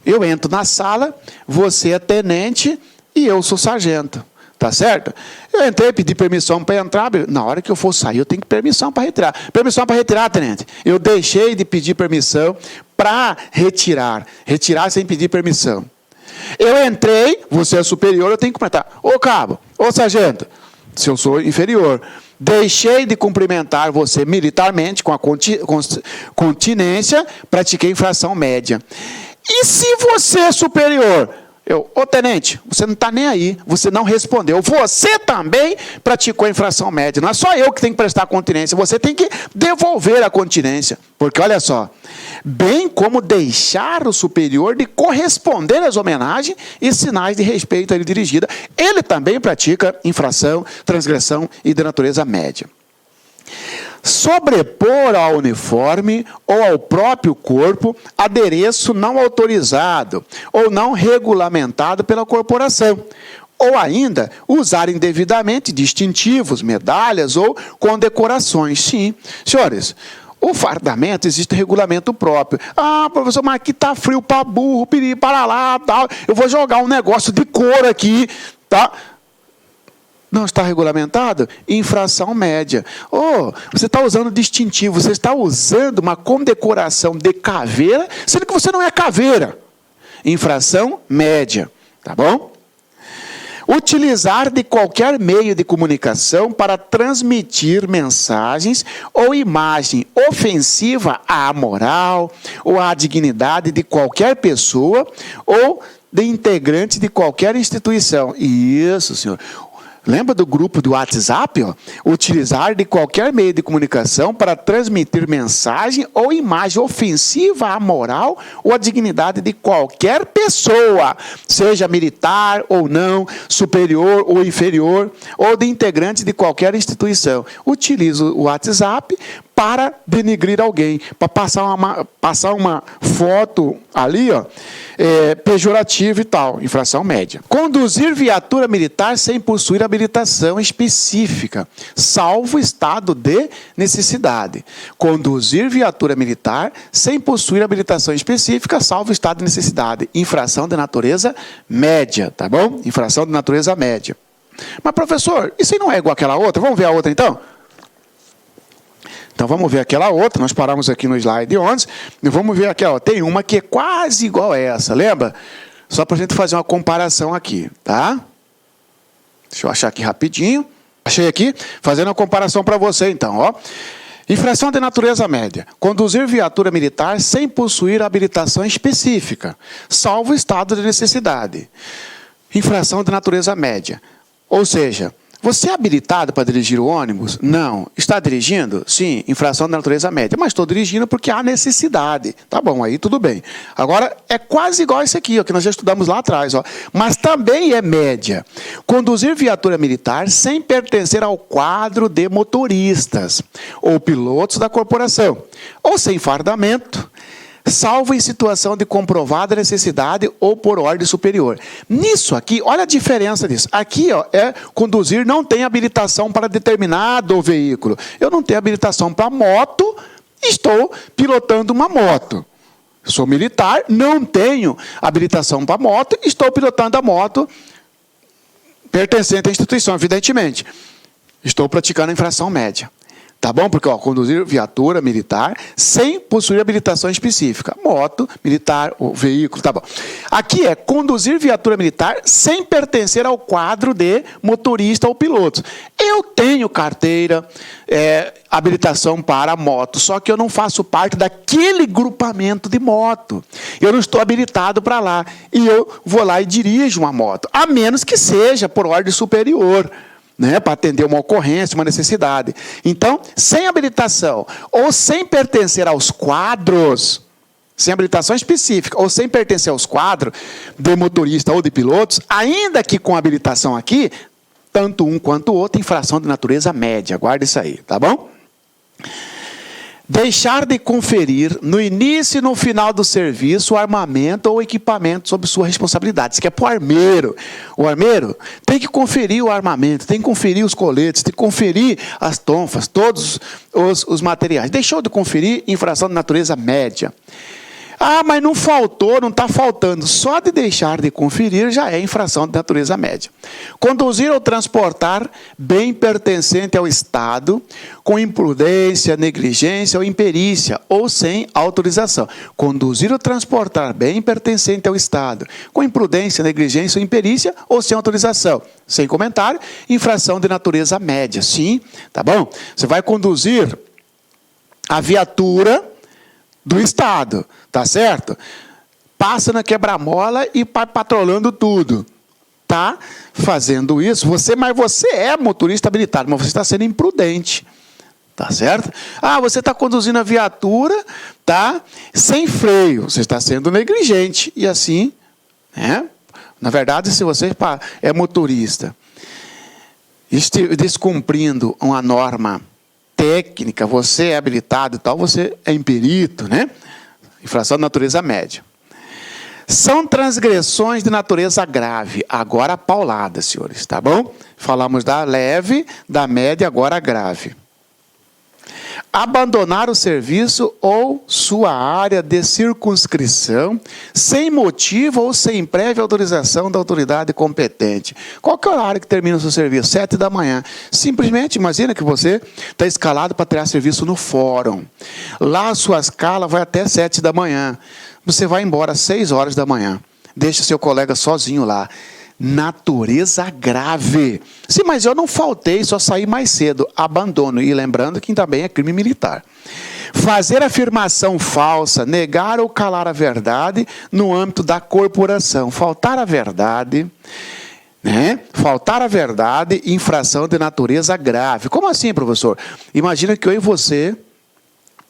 Eu entro na sala, você é tenente e eu sou sargento. Tá certo? Eu entrei, pedi permissão para entrar. Na hora que eu for sair, eu tenho permissão para retirar. Permissão para retirar, tenente. Eu deixei de pedir permissão para retirar. Retirar sem pedir permissão. Eu entrei, você é superior, eu tenho que cumprimentar. Ô cabo, ô sargento, se eu sou inferior. Deixei de cumprimentar você militarmente com a continência, pratiquei infração média. E se você é superior? Ô tenente, você não está nem aí, você não respondeu. Você também praticou a infração média. Não é só eu que tenho que prestar continência, você tem que devolver a continência. Porque olha só, bem como deixar o superior de corresponder às homenagens e sinais de respeito a ele dirigida, ele também pratica infração, transgressão e de natureza média. Sobrepor ao uniforme ou ao próprio corpo adereço não autorizado ou não regulamentado pela corporação, ou ainda usar indevidamente distintivos, medalhas ou condecorações. Sim, senhores, o fardamento existe regulamento próprio. Ah, professor, mas aqui está frio para burro, piri para lá, tal. Eu vou jogar um negócio de couro aqui, tá? Não está regulamentado? Infração média. Você está usando distintivo, você está usando uma condecoração de caveira, sendo que você não é caveira. Infração média. Tá bom? Utilizar de qualquer meio de comunicação para transmitir mensagens ou imagem ofensiva à moral ou à dignidade de qualquer pessoa ou de integrante de qualquer instituição. Isso, senhor. Lembra do grupo do WhatsApp? Ó? Utilizar de qualquer meio de comunicação para transmitir mensagem ou imagem ofensiva à moral ou à dignidade de qualquer pessoa, seja militar ou não, superior ou inferior, ou de integrante de qualquer instituição. Utiliza o WhatsApp para denigrir alguém, para passar uma foto ali, ó, pejorativa e tal, infração média. Conduzir viatura militar sem possuir habilitação específica, salvo estado de necessidade. Conduzir viatura militar sem possuir habilitação específica, salvo estado de necessidade. Infração de natureza média, tá bom? Infração de natureza média. Mas, professor, isso aí não é igual àquela outra? Vamos ver a outra, então? Então, vamos ver aquela outra. Nós paramos aqui no slide 11. E vamos ver aqui, ó. Tem uma que é quase igual a essa, lembra? Só para a gente fazer uma comparação aqui, tá? Deixa eu achar aqui rapidinho. Achei aqui, fazendo uma comparação para você, então, ó. Infração de natureza média. Conduzir viatura militar sem possuir habilitação específica, salvo estado de necessidade. Infração de natureza média. Ou seja, você é habilitado para dirigir o ônibus? Não. Está dirigindo? Sim, infração de natureza média. Mas estou dirigindo porque há necessidade. Tá bom, aí tudo bem. Agora, é quase igual esse aqui, ó, que nós já estudamos lá atrás. Ó. Mas também é média. Conduzir viatura militar sem pertencer ao quadro de motoristas ou pilotos da corporação. Ou sem fardamento, salvo em situação de comprovada necessidade ou por ordem superior. Nisso aqui, olha a diferença disso. Aqui, ó, é conduzir, não tem habilitação para determinado veículo. Eu não tenho habilitação para moto, estou pilotando uma moto. Sou militar, não tenho habilitação para moto, estou pilotando a moto pertencente à instituição, evidentemente. Estou praticando a infração média. Tá bom? Porque, ó, conduzir viatura militar sem possuir habilitação específica. Moto, militar, o veículo, tá bom. Aqui é conduzir viatura militar sem pertencer ao quadro de motorista ou pilotos. Eu tenho carteira, habilitação para moto, só que eu não faço parte daquele grupamento de moto. Eu não estou habilitado para lá. E eu vou lá e dirijo uma moto. A menos que seja por ordem superior. Né, para atender uma ocorrência, uma necessidade. Então, sem habilitação ou sem pertencer aos quadros, sem habilitação específica ou sem pertencer aos quadros de motorista ou de pilotos, ainda que com habilitação aqui, tanto um quanto o outro, infração de natureza média. Guarda isso aí, tá bom? Deixar de conferir no início e no final do serviço o armamento ou equipamento sob sua responsabilidade. Isso aqui é para o armeiro. O armeiro tem que conferir o armamento, tem que conferir os coletes, tem que conferir as tonfas, todos os materiais. Deixou de conferir, infração de natureza média. Ah, mas não faltou, não está faltando. Só de deixar de conferir já é infração de natureza média. Conduzir ou transportar bem pertencente ao Estado com imprudência, negligência ou imperícia ou sem autorização. Conduzir ou transportar bem pertencente ao Estado com imprudência, negligência ou imperícia ou sem autorização. Sem comentário, infração de natureza média. Sim, tá bom? Você vai conduzir a viatura do Estado, tá certo? Passa na quebra-mola e vai patrolando tudo. Tá fazendo isso, mas você é motorista habilitado, mas você está sendo imprudente. Tá certo? Ah, você está conduzindo a viatura, tá? Sem freio, você está sendo negligente. E assim, né? Na verdade, se você é motorista, descumprindo uma norma técnica, você é habilitado e tal, você é imperito, né? Infração de natureza média. São transgressões de natureza grave, agora paulada, senhores, tá bom? Falamos da leve, da média, agora a grave. Abandonar o serviço ou sua área de circunscrição sem motivo ou sem prévia autorização da autoridade competente. Qual que é o horário que termina o seu serviço? 7 da manhã. Simplesmente imagina que você está escalado para tirar serviço no fórum. Lá a sua escala vai até 7 da manhã. Você vai embora às 6 horas da manhã. Deixa seu colega sozinho lá. Natureza grave. Sim, mas eu não faltei, só saí mais cedo. Abandono. E lembrando que também é crime militar. Fazer afirmação falsa, negar ou calar a verdade no âmbito da corporação. Faltar a verdade, né? Faltar a verdade, infração de natureza grave. Como assim, professor? Imagina que eu e você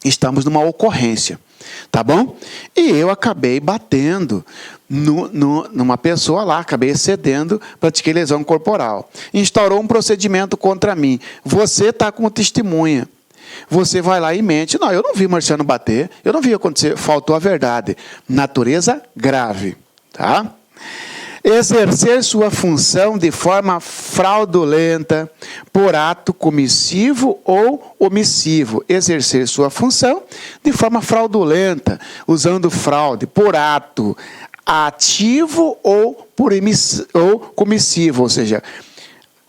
estamos numa ocorrência, tá bom? E eu acabei batendo numa pessoa lá, acabei excedendo, pratiquei lesão corporal. Instaurou um procedimento contra mim. Você está como testemunha. Você vai lá e mente. Não, eu não vi Marciano bater, eu não vi acontecer, faltou a verdade. Natureza grave, tá? Exercer sua função de forma fraudulenta, por ato comissivo ou omissivo. Exercer sua função de forma fraudulenta, usando fraude, por ato ativo ou comissivo, ou seja,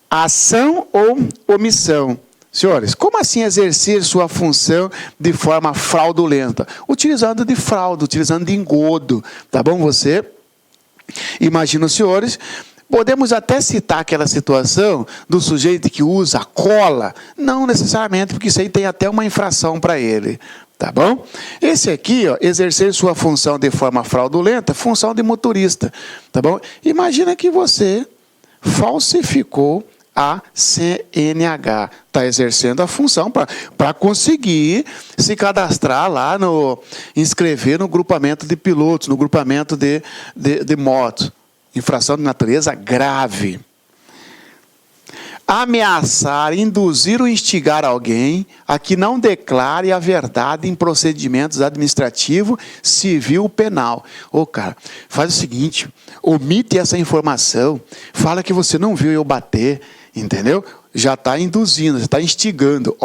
ação ou omissão. Senhores, como assim exercer sua função de forma fraudulenta? Utilizando de fraude, utilizando de engodo, tá bom? Você imagina os senhores, podemos até citar aquela situação do sujeito que usa cola, não necessariamente, porque isso aí tem até uma infração para ele, Tá bom? Esse aqui, ó, exercer sua função de forma fraudulenta, função de motorista. Tá bom? Imagina que você falsificou a CNH. Está exercendo a função para conseguir se cadastrar lá, inscrever no grupamento de pilotos, no grupamento de motos. Infração de natureza grave. Ameaçar, induzir ou instigar alguém a que não declare a verdade em procedimentos administrativo, civil ou penal. Ô, cara, faz o seguinte, omite essa informação, fala que você não viu eu bater, entendeu? Já está induzindo, já está instigando.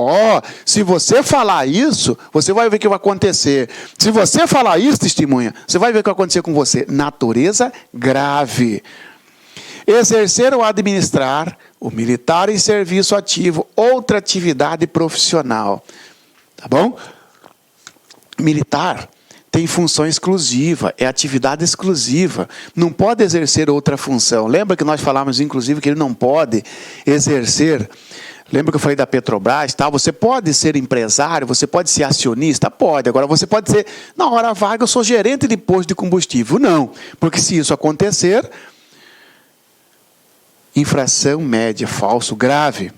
Se você falar isso, você vai ver o que vai acontecer. Se você falar isso, testemunha, você vai ver o que vai acontecer com você. Natureza grave. Exercer ou administrar o militar em serviço ativo, outra atividade profissional. Tá bom? Militar tem função exclusiva, é atividade exclusiva. Não pode exercer outra função. Lembra que nós falamos, inclusive, que ele não pode exercer... Lembra que eu falei da Petrobras? Tá? Você pode ser empresário, você pode ser acionista? Pode. Agora, você pode ser, na hora vaga, eu sou gerente de posto de combustível. Não, porque se isso acontecer... Infração média, falso, grave.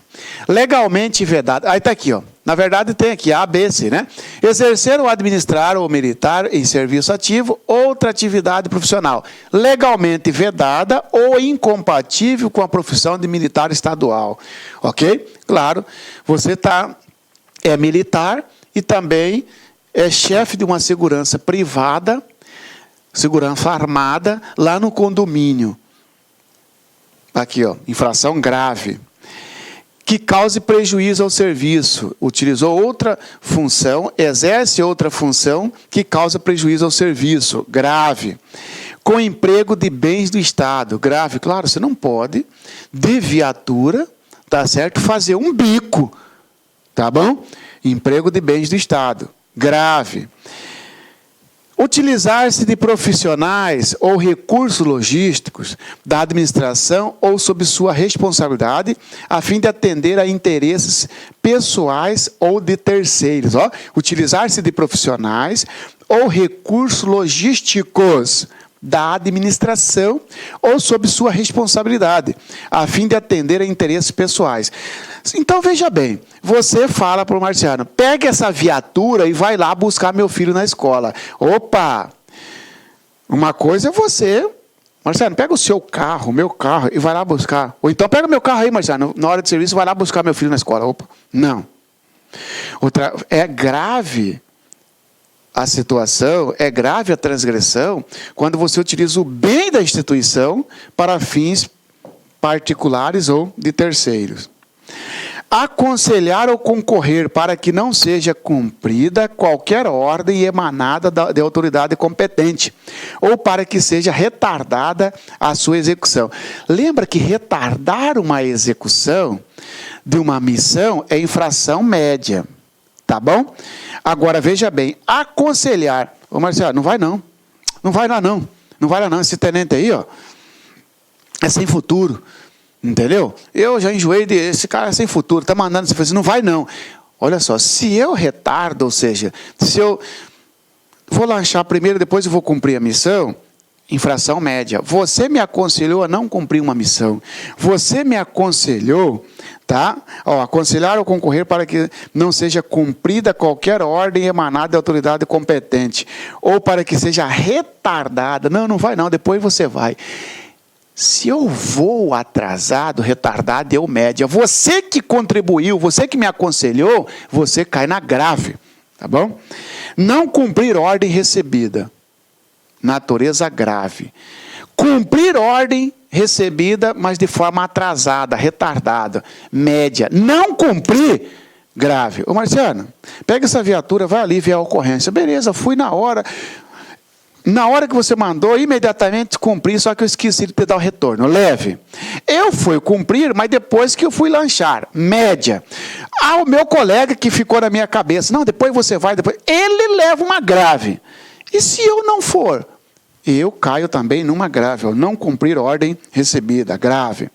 Legalmente vedado. Aí está aqui, ó. Na verdade tem aqui A, B, C, né? Exercer ou administrar ou militar em serviço ativo, outra atividade profissional. Legalmente vedada ou incompatível com a profissão de militar estadual. Ok? Claro, você é militar e também é chefe de uma segurança privada, segurança armada, lá no condomínio. Aqui, ó, infração grave. Que cause prejuízo ao serviço. Utilizou outra função, exerce outra função que causa prejuízo ao serviço. Grave. Com emprego de bens do Estado. Grave. Claro, você não pode, de viatura, tá certo? Fazer um bico. Tá bom? Emprego de bens do Estado. Grave. Utilizar-se de profissionais ou recursos logísticos da administração ou sob sua responsabilidade, a fim de atender a interesses pessoais ou de terceiros. Utilizar-se de profissionais ou recursos logísticos da administração ou sob sua responsabilidade, a fim de atender a interesses pessoais. Então, veja bem, você fala para o Marciano, pega essa viatura e vai lá buscar meu filho na escola. Opa! Uma coisa é você, Marciano, pega o seu carro, meu carro, e vai lá buscar. Ou então, pega meu carro aí, Marciano, na hora de serviço, vai lá buscar meu filho na escola. Opa! Não. É grave a situação, é grave a transgressão, quando você utiliza o bem da instituição para fins particulares ou de terceiros. Aconselhar ou concorrer para que não seja cumprida qualquer ordem emanada de autoridade competente, ou para que seja retardada a sua execução. Lembra que retardar uma execução de uma missão é infração média, tá bom? Agora, veja bem, aconselhar... Ô Marcelo, não vai não, não vai lá não, não vai lá não, esse tenente aí, ó, é sem futuro. Entendeu? Eu já enjoei esse cara sem futuro, está mandando você fazer, não vai não. Olha só, se eu retardo, ou seja, se eu vou lanchar primeiro, depois eu vou cumprir a missão, infração média. Você me aconselhou a não cumprir uma missão. Você me aconselhou, tá? Aconselhar ou concorrer para que não seja cumprida qualquer ordem emanada da autoridade competente, ou para que seja retardada. Não, não vai não, depois você vai. Se eu vou atrasado, retardado, eu média. Você que contribuiu, você que me aconselhou, você cai na grave, tá bom? Não cumprir ordem recebida, natureza grave. Cumprir ordem recebida, mas de forma atrasada, retardada, média. Não cumprir, grave. Ô Marciano, pega essa viatura, vai ali ver a ocorrência. Beleza, fui na hora... Na hora que você mandou, imediatamente cumpri, só que eu esqueci de te dar o retorno. Leve. Eu fui cumprir, mas depois que eu fui lanchar. Média. O meu colega que ficou na minha cabeça. Não, depois você vai, depois. Ele leva uma grave. E se eu não for? Eu caio também numa grave. Eu não cumprir ordem recebida. Grave.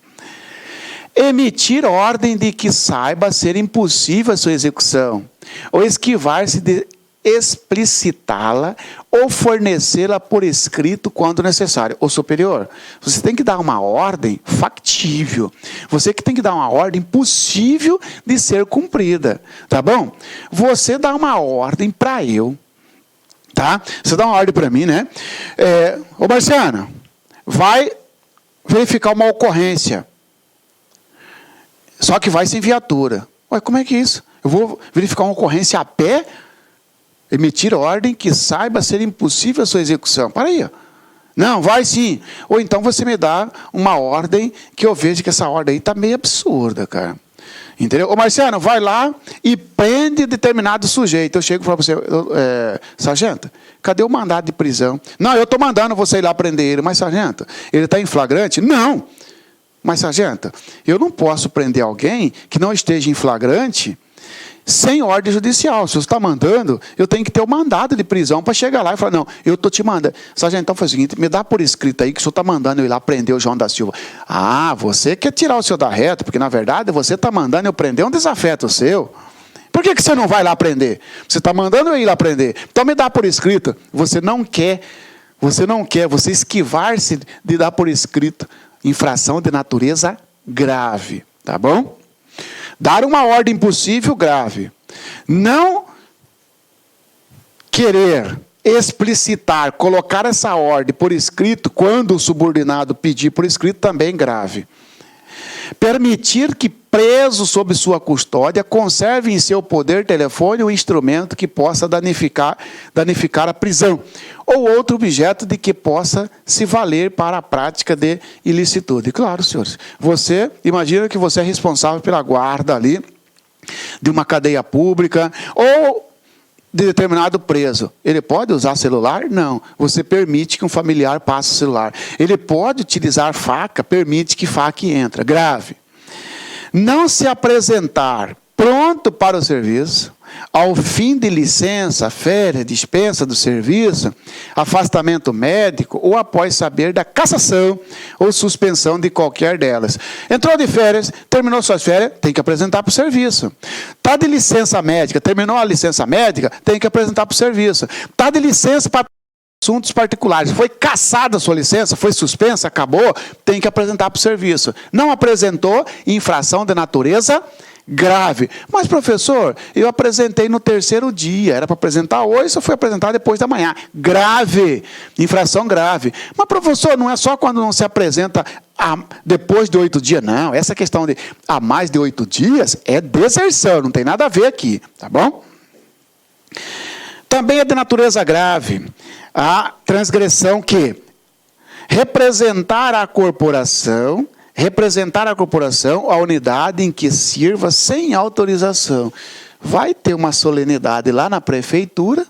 Emitir ordem de que saiba ser impossível a sua execução. Ou esquivar-se de explicitá-la ou fornecê-la por escrito quando necessário. O superior, você tem que dar uma ordem factível. Você que tem que dar uma ordem possível de ser cumprida. Tá bom? Você dá uma ordem para eu. Tá? Você dá uma ordem para mim, né? Ô Marciano, vai verificar uma ocorrência. Só que vai sem viatura. Ué, como é que é isso? Eu vou verificar uma ocorrência a pé, emitir ordem que saiba ser impossível a sua execução. Para aí. Não, vai sim. Ou então você me dá uma ordem que eu vejo que essa ordem aí está meio absurda, cara. Entendeu? Ô Marciano, vai lá e prende determinado sujeito. Eu chego e falo para você, sargento, cadê o mandado de prisão? Não, eu estou mandando você ir lá prender ele. Mas, sargento, ele está em flagrante? Não. Mas, sargento, eu não posso prender alguém que não esteja em flagrante sem ordem judicial. Se você está mandando, eu tenho que ter o mandado de prisão para chegar lá e falar, não, eu estou te mandando. Sargento, então faz o seguinte, me dá por escrito aí que o senhor está mandando eu ir lá prender o João da Silva. Ah, você quer tirar o senhor da reta, porque na verdade você está mandando eu prender um desafeto seu. Por que você não vai lá prender? Você está mandando eu ir lá prender. Então me dá por escrito. Você esquivar-se de dar por escrito infração de natureza grave. Tá bom? Dar uma ordem possível grave. Não querer explicitar, colocar essa ordem por escrito, quando o subordinado pedir por escrito, também grave. Permitir que preso sob sua custódia conserve em seu poder telefone o instrumento que possa danificar a prisão, ou outro objeto de que possa se valer para a prática de ilicitude. Claro, senhores, você imagina que você é responsável pela guarda ali de uma cadeia pública ou de determinado preso. Ele pode usar celular? Não. Você permite que um familiar passe o celular. Ele pode utilizar faca? Permite que faca entre. Grave. Não se apresentar pronto para o serviço, ao fim de licença, férias, dispensa do serviço, afastamento médico ou após saber da cassação ou suspensão de qualquer delas. Entrou de férias, terminou suas férias, tem que apresentar para o serviço. Está de licença médica, terminou a licença médica, tem que apresentar para o serviço. Está de licença para assuntos particulares, foi cassada a sua licença, foi suspensa, acabou, tem que apresentar para o serviço. Não apresentou, infração de natureza grave. Mas, professor, eu apresentei no terceiro dia, era para apresentar hoje, só foi apresentar depois da manhã. Grave, infração grave. Mas, professor, não é só quando não se apresenta depois de 8 dias, não. Essa questão de há mais de 8 dias é deserção, não tem nada a ver aqui, tá bom? Também é de natureza grave a transgressão que representar a corporação, a unidade em que sirva sem autorização. Vai ter uma solenidade lá na prefeitura,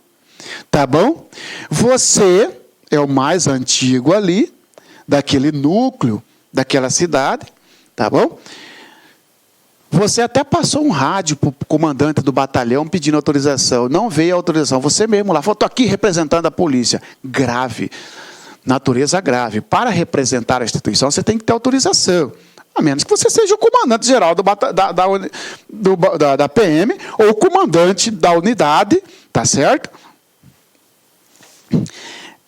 tá bom? Você é o mais antigo ali, daquele núcleo, daquela cidade, tá bom? Você até passou um rádio para o comandante do batalhão pedindo autorização. Não veio a autorização. Você mesmo lá falou, estou aqui representando a polícia. Grave. Natureza grave. Para representar a instituição, você tem que ter autorização. A menos que você seja o comandante geral da PM ou o comandante da unidade, tá certo?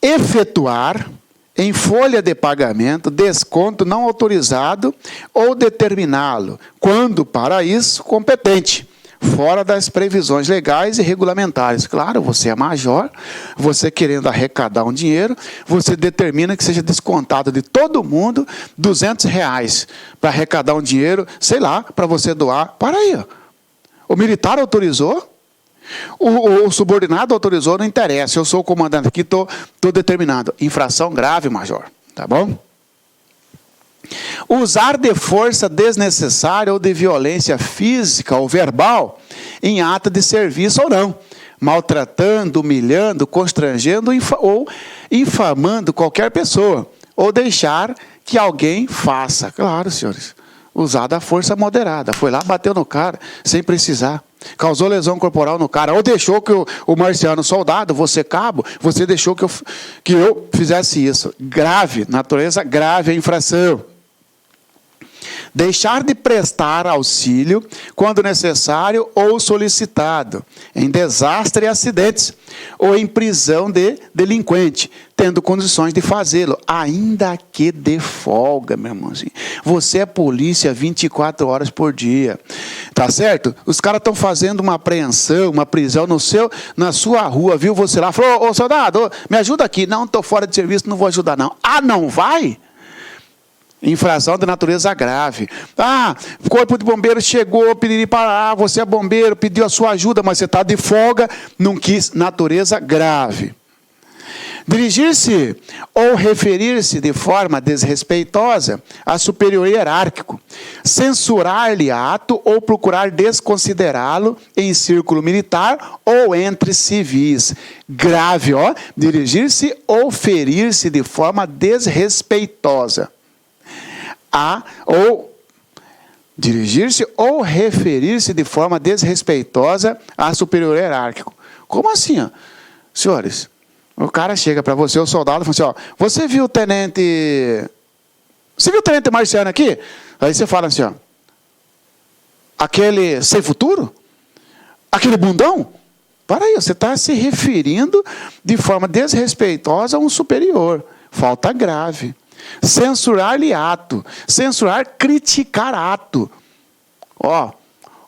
Efetuar em folha de pagamento desconto não autorizado ou determiná-lo, quando para isso competente, fora das previsões legais e regulamentares. Claro, você é major, você querendo arrecadar um dinheiro, você determina que seja descontado de todo mundo R$200 para arrecadar um dinheiro, sei lá, para você doar. Para aí. O militar autorizou, o subordinado autorizou, não interessa. Eu sou o comandante aqui, estou determinando. Infração grave, major. Tá bom? Usar de força desnecessária ou de violência física ou verbal em ato de serviço ou não, maltratando, humilhando, constrangendo ou infamando qualquer pessoa, ou deixar que alguém faça. Claro, senhores, usar da força moderada. Foi lá, bateu no cara, sem precisar. Causou lesão corporal no cara, ou deixou que o Marciano, soldado, você cabo, você deixou que eu fizesse isso. Grave, natureza grave a infração. deixar de prestar auxílio quando necessário ou solicitado, em desastre e acidentes, ou em prisão de delinquente, tendo condições de fazê-lo, ainda que de folga, meu irmãozinho. Você é polícia 24 horas por dia, tá certo? Os caras estão fazendo uma apreensão, uma prisão na sua rua, viu você lá, falou, ô soldado, me ajuda aqui. Não, estou fora de serviço, não vou ajudar não. Ah, não vai? Infração de natureza grave. Ah, o corpo de bombeiro chegou, pediu para você é bombeiro, pediu a sua ajuda, mas você está de folga, não quis, natureza grave. Dirigir-se ou referir-se de forma desrespeitosa a superior hierárquico, censurar-lhe ato ou procurar desconsiderá-lo em círculo militar ou entre civis. Grave, ó, dirigir-se ou ferir-se de forma desrespeitosa. Ou dirigir-se ou referir-se de forma desrespeitosa a superior hierárquico. Como assim? Ó? Senhores, o cara chega para você, o soldado, e fala assim, ó, você viu o tenente Marciano aqui? Aí você fala assim, ó, aquele sem futuro? Aquele bundão? Para aí, você está se referindo de forma desrespeitosa a um superior. Falta grave. Censurar-lhe ato. Censurar, criticar ato. Ó,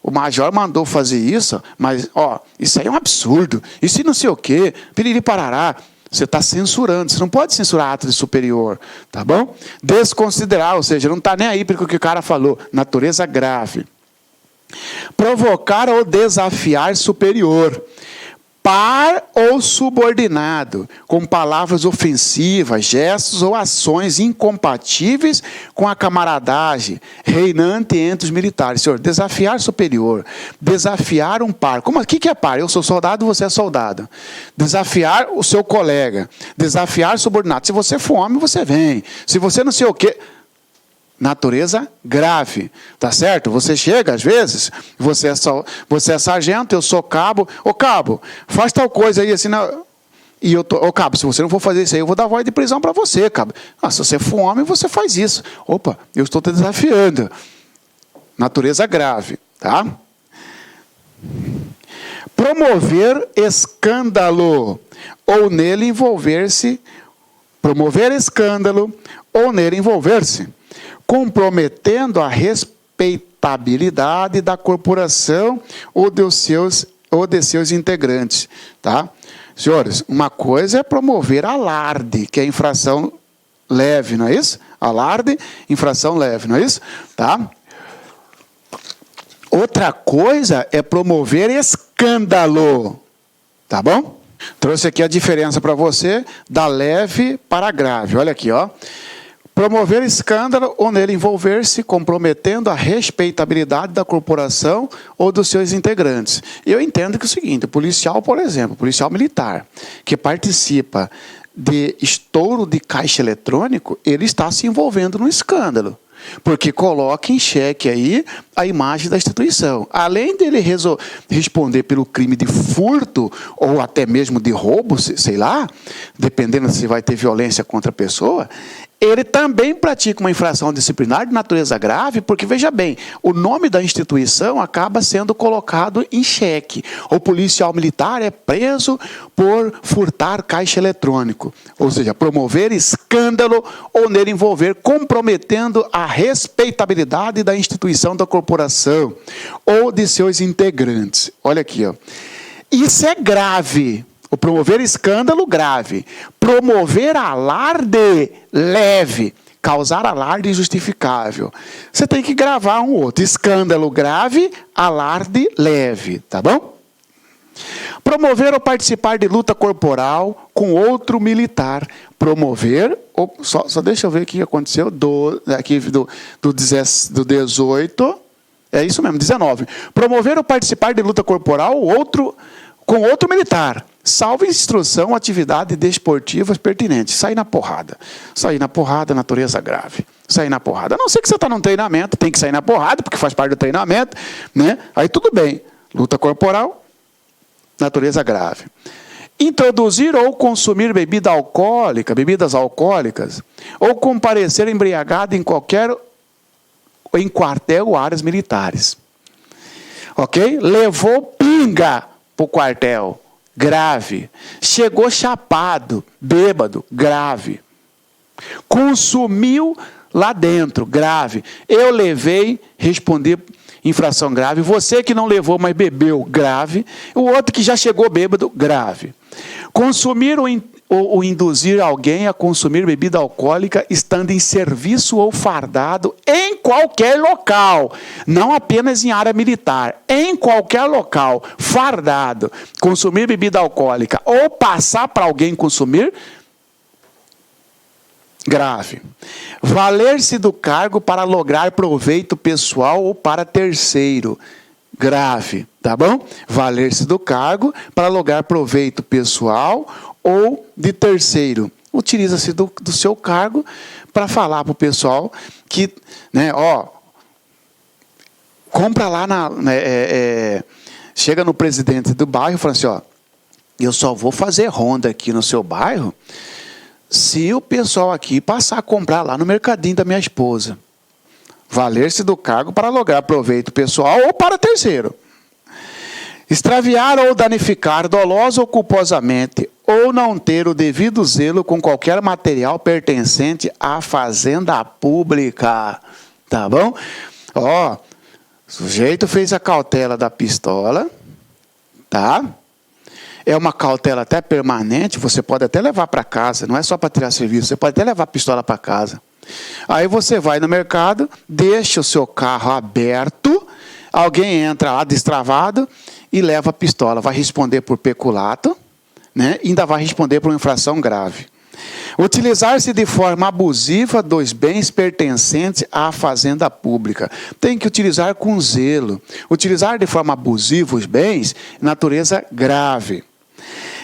o major mandou fazer isso, mas, ó, isso aí é um absurdo. Isso não sei o quê. Piriri parará. Você está censurando. Você não pode censurar ato de superior. Tá bom? Desconsiderar, ou seja, não está nem aí para o que o cara falou. Natureza grave. Provocar ou desafiar superior. Par ou subordinado, com palavras ofensivas, gestos ou ações incompatíveis com a camaradagem reinante entre os militares. Senhor, desafiar superior, desafiar um par. O que é par? Eu sou soldado, você é soldado. Desafiar o seu colega, desafiar subordinado. Se você for homem, você vem. Se você não sei o quê... Natureza grave, tá certo? Você chega, às vezes, você é sargento, eu sou cabo. Ô cabo, faz tal coisa aí, assim, e eu tô, ô cabo, se você não for fazer isso aí, eu vou dar voz de prisão para você, cabo. Ah, se você for homem, você faz isso. Opa, eu estou te desafiando. Natureza grave, tá? Promover escândalo, ou nele envolver-se. Promover escândalo, ou nele envolver-se. Comprometendo a respeitabilidade da corporação ou de seus integrantes. Tá? Senhores, uma coisa é promover alarde, que é infração leve, não é isso? Alarde, infração leve, não é isso? Tá? Outra coisa é promover escândalo. Tá bom? Trouxe aqui a diferença para você da leve para a grave. Olha aqui, ó. Promover escândalo ou nele envolver-se, comprometendo a respeitabilidade da corporação ou dos seus integrantes. Eu entendo que é o seguinte, o policial, por exemplo, policial militar, que participa de estouro de caixa eletrônico, ele está se envolvendo no escândalo. Porque coloca em xeque aí a imagem da instituição. Além dele responder pelo crime de furto ou até mesmo de roubo, sei lá, dependendo se vai ter violência contra a pessoa, ele também pratica uma infração disciplinar de natureza grave, porque, veja bem, o nome da instituição acaba sendo colocado em xeque. O policial militar é preso por furtar caixa eletrônico, ou seja, promover escândalo ou nele envolver, comprometendo a respeitabilidade da instituição da corporação ou de seus integrantes. Olha aqui, ó. Isso é grave. O promover escândalo, grave. Promover alarde, leve. Causar alarde injustificável. Você tem que gravar um outro. Escândalo grave, alarde leve. Tá bom? Promover ou participar de luta corporal com outro militar. Promover, só deixa eu ver o que aconteceu, do 18, é isso mesmo, 19. Promover ou participar de luta corporal com outro militar, salvo instrução, atividade desportivas pertinentes. Sair na porrada. Sair na porrada, natureza grave. Sair na porrada. A não ser que você está num treinamento, tem que sair na porrada, porque faz parte do treinamento, né? Aí tudo bem. Luta corporal, natureza grave. Introduzir ou consumir bebidas alcoólicas, ou comparecer embriagado em qualquer em quartel ou áreas militares. Ok? Levou pinga para o quartel, grave. Chegou chapado, bêbado, grave. Consumiu lá dentro, grave. Eu levei, respondi infração grave. Você que não levou, mas bebeu, grave. O outro que já chegou bêbado, grave. Consumir ou induzir alguém a consumir bebida alcoólica estando em serviço ou fardado em qualquer local, não apenas em área militar, em qualquer local, fardado, consumir bebida alcoólica ou passar para alguém consumir, grave. Valer-se do cargo para lograr proveito pessoal ou para terceiro, grave, tá bom? Valer-se do cargo para lograr proveito pessoal ou de terceiro. Utiliza-se do seu cargo para falar para o pessoal que, né, compra lá chega no presidente do bairro e fala assim, eu só vou fazer ronda aqui no seu bairro se o pessoal aqui passar a comprar lá no mercadinho da minha esposa. Valer-se do cargo para lograr proveito pessoal ou para terceiro. Extraviar ou danificar dolosa ou culposamente, ou não ter o devido zelo com qualquer material pertencente à fazenda pública. Tá bom? O sujeito fez a cautela da pistola, tá? É uma cautela até permanente, você pode até levar para casa, não é só para tirar serviço, você pode até levar a pistola para casa. Aí você vai no mercado, deixa o seu carro aberto, alguém entra lá destravado e leva a pistola. Vai responder por peculato, né? Ainda vai responder por uma infração grave. Utilizar-se de forma abusiva dos bens pertencentes à fazenda pública. Tem que utilizar com zelo. Utilizar de forma abusiva os bens, natureza grave.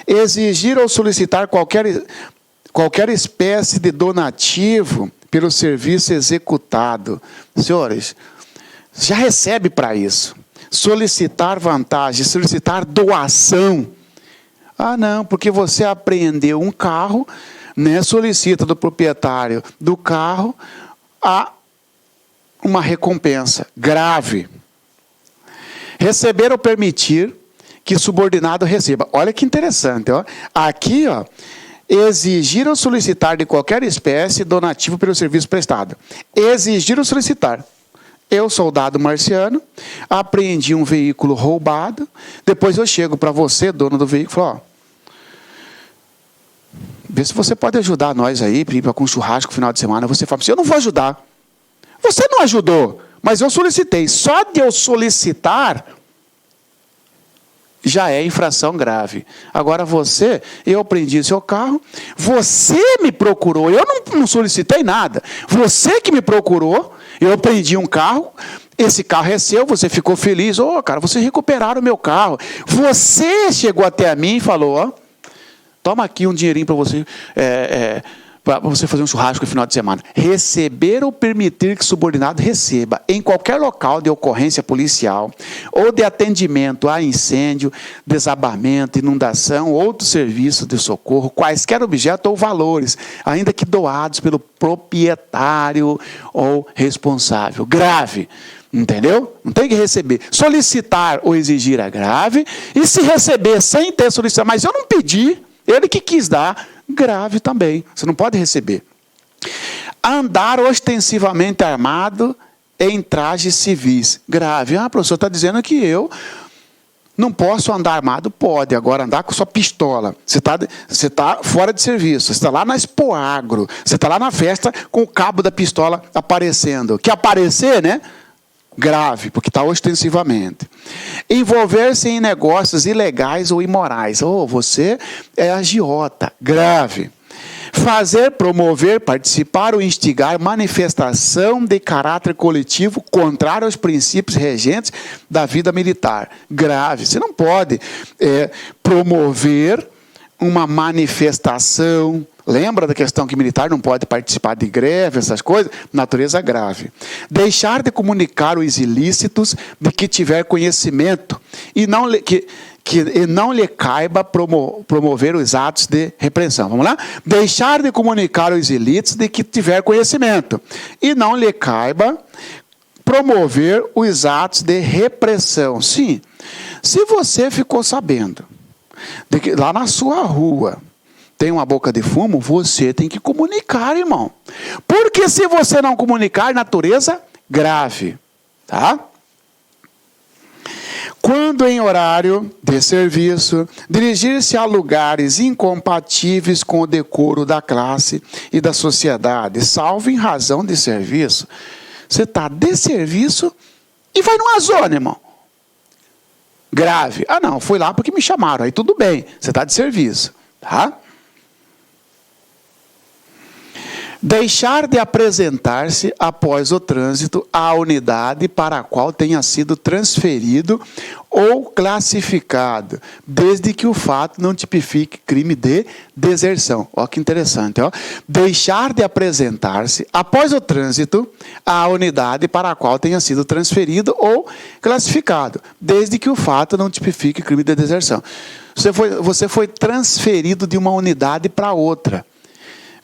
Exigir ou solicitar qualquer espécie de donativo pelo serviço executado. Senhores, já recebe para isso. Solicitar vantagem, solicitar doação. Ah, não, porque você apreendeu um carro, né, solicita do proprietário do carro uma recompensa grave. Receber ou permitir que subordinado receba. Olha que interessante, Aqui, exigir ou solicitar de qualquer espécie donativo pelo serviço prestado. Exigir ou solicitar. Eu, soldado marciano, apreendi um veículo roubado, depois eu chego para você, dono do veículo, e falo, vê se você pode ajudar nós aí, para ir com um churrasco no final de semana. Você fala assim, eu não vou ajudar. Você não ajudou, mas eu solicitei. Só de eu solicitar, já é infração grave. Agora eu aprendi seu carro, você me procurou, eu não solicitei nada. Você que me procurou, eu aprendi um carro, esse carro é seu, você ficou feliz. Cara, vocês recuperaram o meu carro. Você chegou até a mim e falou, toma aqui um dinheirinho para você, para você fazer um churrasco no final de semana. Receber ou permitir que subordinado receba, em qualquer local de ocorrência policial, ou de atendimento a incêndio, desabamento, inundação, ou outro serviço de socorro, quaisquer objetos ou valores, ainda que doados pelo proprietário ou responsável. Grave. Entendeu? Não tem que receber. Solicitar ou exigir é grave, e se receber sem ter solicitado, mas eu não pedi, ele que quis dar, grave também. Você não pode receber. Andar ostensivamente armado em trajes civis. Grave. Professor, está dizendo que eu não posso andar armado? Pode. Agora, andar com sua pistola. Você tá fora de serviço. Você está lá na Expoagro. Você está lá na festa com o cabo da pistola aparecendo. Que aparecer, né? Grave, porque está ostensivamente. Envolver-se em negócios ilegais ou imorais. Você é agiota. Grave. Fazer, promover, participar ou instigar manifestação de caráter coletivo contrário aos princípios regentes da vida militar. Grave. Você não pode promover uma manifestação. Lembra da questão que militar não pode participar de greve, essas coisas? Natureza grave. Deixar de comunicar os ilícitos de que tiver conhecimento e não lhe caiba promover os atos de repreensão. Vamos lá? Deixar de comunicar os ilícitos de que tiver conhecimento e não lhe caiba promover os atos de repressão. Sim, se você ficou sabendo de que lá na sua rua tem uma boca de fumo, você tem que comunicar, irmão. Porque se você não comunicar, natureza grave, tá? Quando em horário de serviço, dirigir-se a lugares incompatíveis com o decoro da classe e da sociedade, salvo em razão de serviço, você está de serviço e vai numa zona, irmão. Grave. Ah, não, fui lá porque me chamaram. Aí tudo bem, você está de serviço, tá? Deixar de apresentar-se após o trânsito à unidade para a qual tenha sido transferido ou classificado, desde que o fato não tipifique crime de deserção. Olha que interessante, ó. Deixar de apresentar-se após o trânsito à unidade para a qual tenha sido transferido ou classificado, desde que o fato não tipifique crime de deserção. Você foi transferido de uma unidade para outra.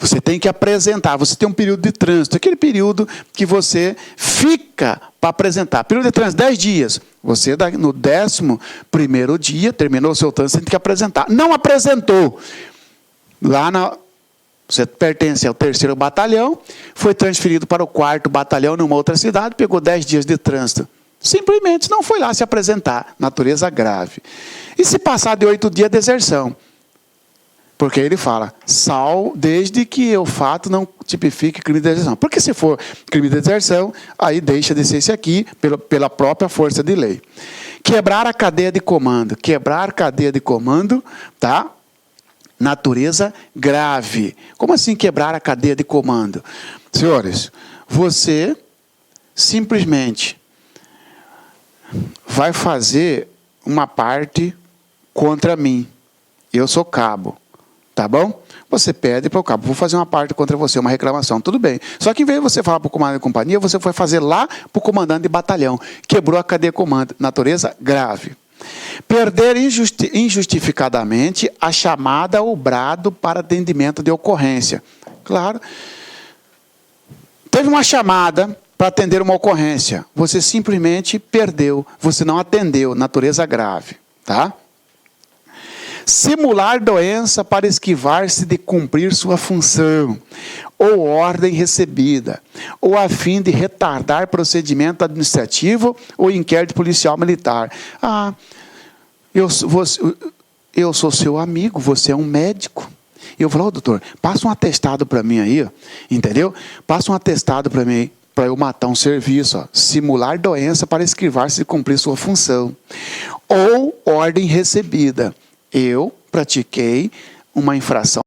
Você tem que apresentar, você tem um período de trânsito, aquele período que você fica para apresentar. Período de trânsito, 10 dias. Você, no 11º dia, terminou o seu trânsito, tem que apresentar. Não apresentou. Você pertence ao 3º batalhão, foi transferido para o 4º batalhão numa outra cidade, pegou 10 dias de trânsito. Simplesmente não foi lá se apresentar. Natureza grave. E se passar de 8 dias, deserção. Porque ele fala, desde que o fato não tipifique crime de deserção. Porque se for crime de deserção, aí deixa de ser esse aqui, pela própria força de lei. Quebrar a cadeia de comando. Quebrar cadeia de comando, tá? Natureza grave. Como assim quebrar a cadeia de comando? Senhores, você simplesmente vai fazer uma parte contra mim. Eu sou cabo. Tá bom? Você pede para o cabo, vou fazer uma parte contra você, uma reclamação, tudo bem. Só que em vez de você falar para o comandante de companhia, você foi fazer lá para o comandante de batalhão. Quebrou a cadeia de comando, natureza grave. Perder injustificadamente a chamada ou brado para atendimento de ocorrência. Claro. Teve uma chamada para atender uma ocorrência. Você simplesmente perdeu, você não atendeu, natureza grave. Tá? Simular doença para esquivar-se de cumprir sua função, ou ordem recebida, ou a fim de retardar procedimento administrativo ou inquérito policial militar. Ah, eu sou seu amigo, você é um médico. Eu falo, doutor, passa um atestado para mim aí, ó, entendeu? Passa um atestado para mim, para eu matar um serviço. Ó. Simular doença para esquivar-se de cumprir sua função, ou ordem recebida. Eu pratiquei uma infração